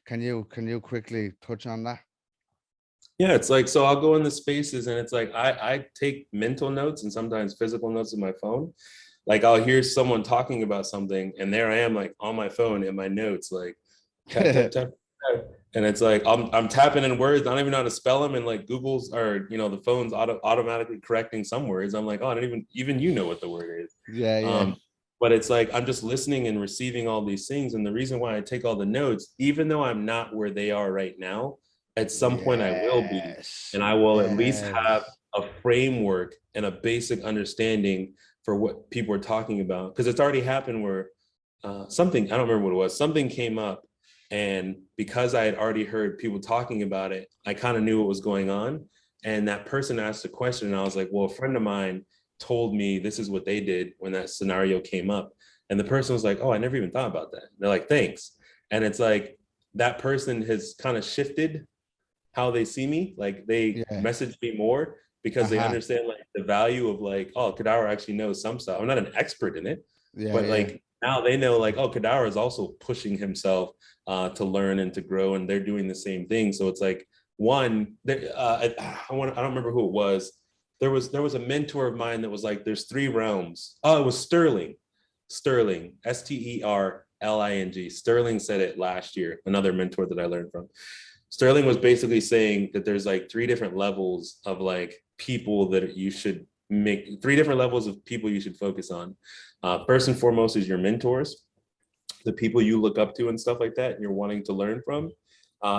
can you quickly touch on that? Yeah, it's like, so I'll go in the spaces and it's like I take mental notes and sometimes physical notes in my phone. Like I'll hear someone talking about something and there I am like on my phone in my notes, like tap, tap, tap, tap. And it's like I'm tapping in words. I don't even know how to spell them. And like Google's or the phone's automatically correcting some words. I'm like, oh, I don't even you know what the word is. Yeah, yeah, Um, but it's like I'm just listening and receiving all these things. And the reason why I take all the notes, even though I'm not where they are right now, at some point I will be, yes, and I will at least have yes. a framework and a basic understanding for what people are talking about. Because it's already happened where something, I don't remember what it was, something came up. And because I had already heard people talking about it, I kind of knew what was going on. And that person asked a question, and I was like, well, a friend of mine told me this is what they did when that scenario came up. And the person was like, oh, I never even thought about that. They're like, thanks. And it's like that person has kind of shifted how they see me. Like they Yeah. message me more because they Uh-huh. understand like the value of like, oh, Khadaura actually knows some stuff. I'm not an expert in it, Yeah, but yeah. like now they know like, oh, Khadaura is also pushing himself to learn and to grow, and they're doing the same thing. So it's like I don't remember who it was. There was a mentor of mine that was like, there's three realms. Oh, it was Sterling. Sterling, Sterling. Sterling said it last year, another mentor that I learned from. Sterling was basically saying that there's like three different levels of like people that you should make, three different levels of people you should focus on. First and foremost is your mentors, the people you look up to and stuff like that, and you're wanting to learn from.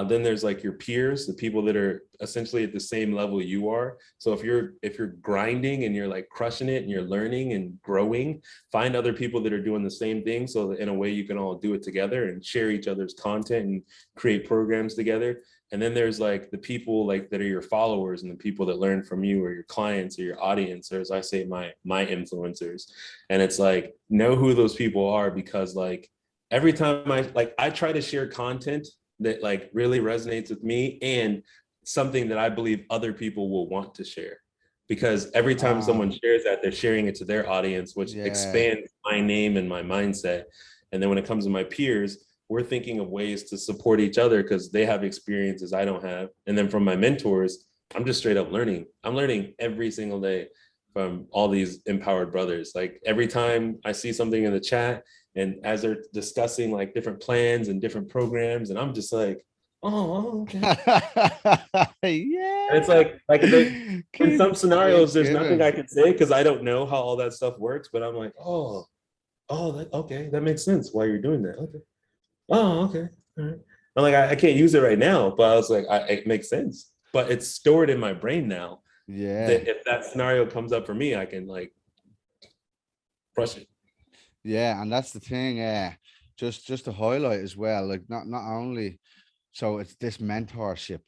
Then there's like your peers, the people that are essentially at the same level you are. So if you're grinding and you're like crushing it and you're learning and growing, find other people that are doing the same thing so that in a way you can all do it together and share each other's content and create programs together. And then there's like the people like that are your followers and the people that learn from you, or your clients or your audience, or as I say, my influencers. And it's like, know who those people are, because like every time I try to share content that like really resonates with me and something that I believe other people will want to share. Because every time Ah, someone shares that, they're sharing it to their audience, which yeah. expands my name and my mindset. And then when it comes to my peers, we're thinking of ways to support each other because they have experiences I don't have. And then from my mentors, I'm just straight up learning. I'm learning every single day from all these empowered brothers. Like every time I see something in the chat, and as they're discussing like different plans and different programs, and I'm just like, oh, okay. And it's Yeah. like in some Keep scenarios, there's nothing giving. I can say because I don't know how all that stuff works. But I'm like, okay, that makes sense why you're doing that. Okay. Oh, okay. All right. I'm like, I can't use it right now, but I was like, it makes sense. But it's stored in my brain now Yeah. that if that scenario comes up for me, I can like crush it. Yeah, and that's the thing, just to highlight as well, like not only, so it's this mentorship.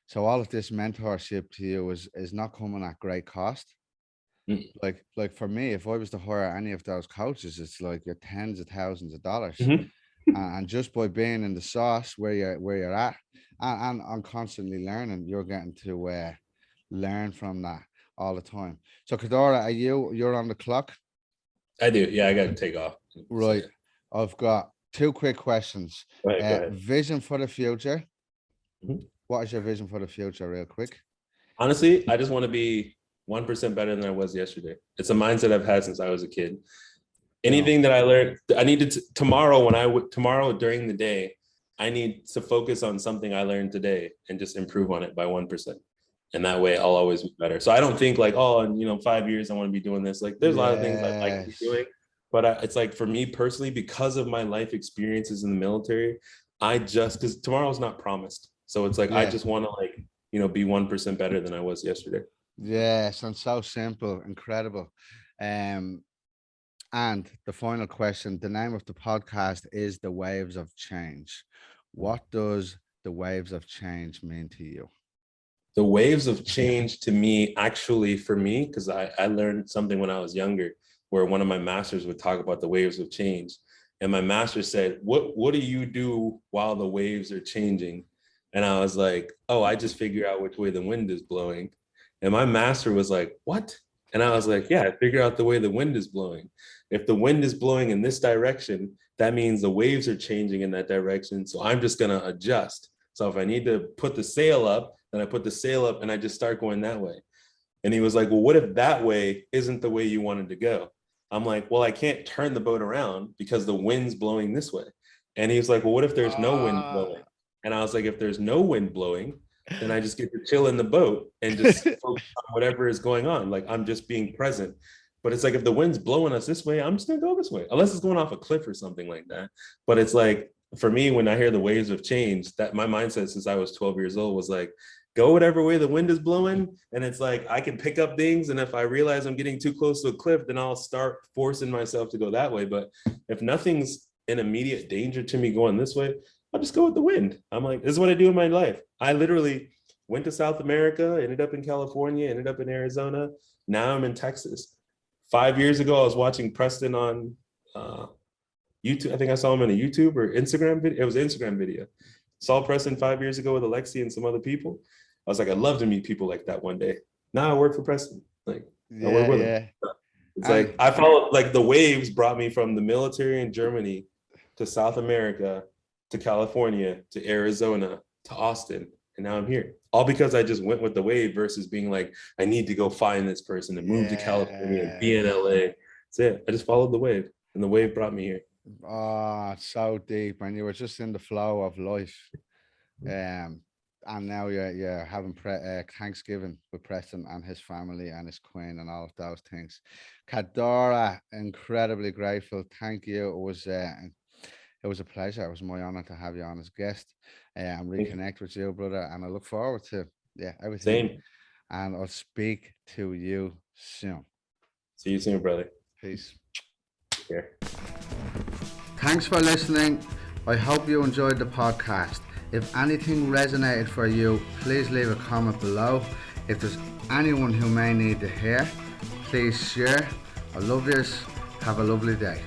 So all of this mentorship to you is not coming at great cost. Like for me, if I was to hire any of those coaches, it's like your tens of thousands of dollars. Mm-hmm. And just by being in the sauce where you're at, and constantly learning, you're getting to learn from that all the time. So Khadaura, you're on the clock? I do. Yeah, I got to take off. So Right. I've got two quick questions. go ahead. Go ahead. Vision for the future. Mhm. What is your vision for the future, real quick? Honestly, I just want to be 1% better than I was yesterday. It's a mindset I've had since I was a kid. Boom. Anything that I learned, I needed to, tomorrow during the day, I need to focus on something I learned today and just improve on it by 1%. And that way I'll always be better. So I don't think like, oh, in 5 years, I want to be doing this. Like there's a lot of things I like to be Yes. doing, but it's like for me personally, because of my life experiences in the military, because tomorrow's not promised. So it's like, I Yeah. just want to like, be 1% better than I was yesterday. Yes. And so simple, incredible. Um, and the final question, the name of the podcast is The Waves of Change. What does the waves of change mean to you? The waves of change to me, actually, for me, because I learned something when I was younger, where one of my masters would talk about the waves of change. And my master said, what do you do while the waves are changing? And I was like, oh, I just figure out which way the wind is blowing. And my master was like, what? And I was like, yeah, I figure out the way the wind is blowing. If the wind is blowing in this direction, that means the waves are changing in that direction. So I'm just going to adjust. So if I need to put the sail up, then I put the sail up and I just start going that way. And he was like, well, what if that way isn't the way you wanted to go? I'm like, well, I can't turn the boat around because the wind's blowing this way. And he was like, well, what if there's no wind blowing? And I was like, if there's no wind blowing, then I just get to chill in the boat and just focus on whatever is going on. Like I'm just being present. But it's like, if the wind's blowing us this way, I'm just gonna go this way, unless it's going off a cliff or something like that. But it's like, for me, when I hear the waves of change, that my mindset since I was 12 years old was like, go whatever way the wind is blowing. And it's like, I can pick up things. And if I realize I'm getting too close to a cliff, then I'll start forcing myself to go that way. But if nothing's in immediate danger to me going this way, I'll just go with the wind. I'm like, this is what I do in my life. I literally went to South America, ended up in California, ended up in Arizona. Now I'm in Texas. 5 years ago, I was watching Preston on YouTube. I think I saw him on a YouTube or Instagram video. It was an Instagram video. Saw Preston 5 years ago with Alexi and some other people. I was like, I'd love to meet people like that one day. Now I work for Preston. Like, I work with him. It's like, I followed, like the waves brought me from the military in Germany to South America, to California, to Arizona, to Austin. And now I'm here. All because I just went with the wave versus being like, I need to go find this person and move to California and be in LA. That's it. I just followed the wave and the wave brought me here. Oh, it's so deep. And you were just in the flow of life. And now you're having Thanksgiving with Preston and his family and his queen and all of those things. Khadaura, incredibly grateful. Thank you. It was a pleasure. It was my honor to have you on as guest and reconnect with you, brother. And I look forward to everything. Same. And I'll speak to you soon. See you soon, brother. Peace. Yeah. Thanks for listening. I hope you enjoyed the podcast. If anything resonated for you, please leave a comment below. If there's anyone who may need to hear, please share. I love yous. Have a lovely day.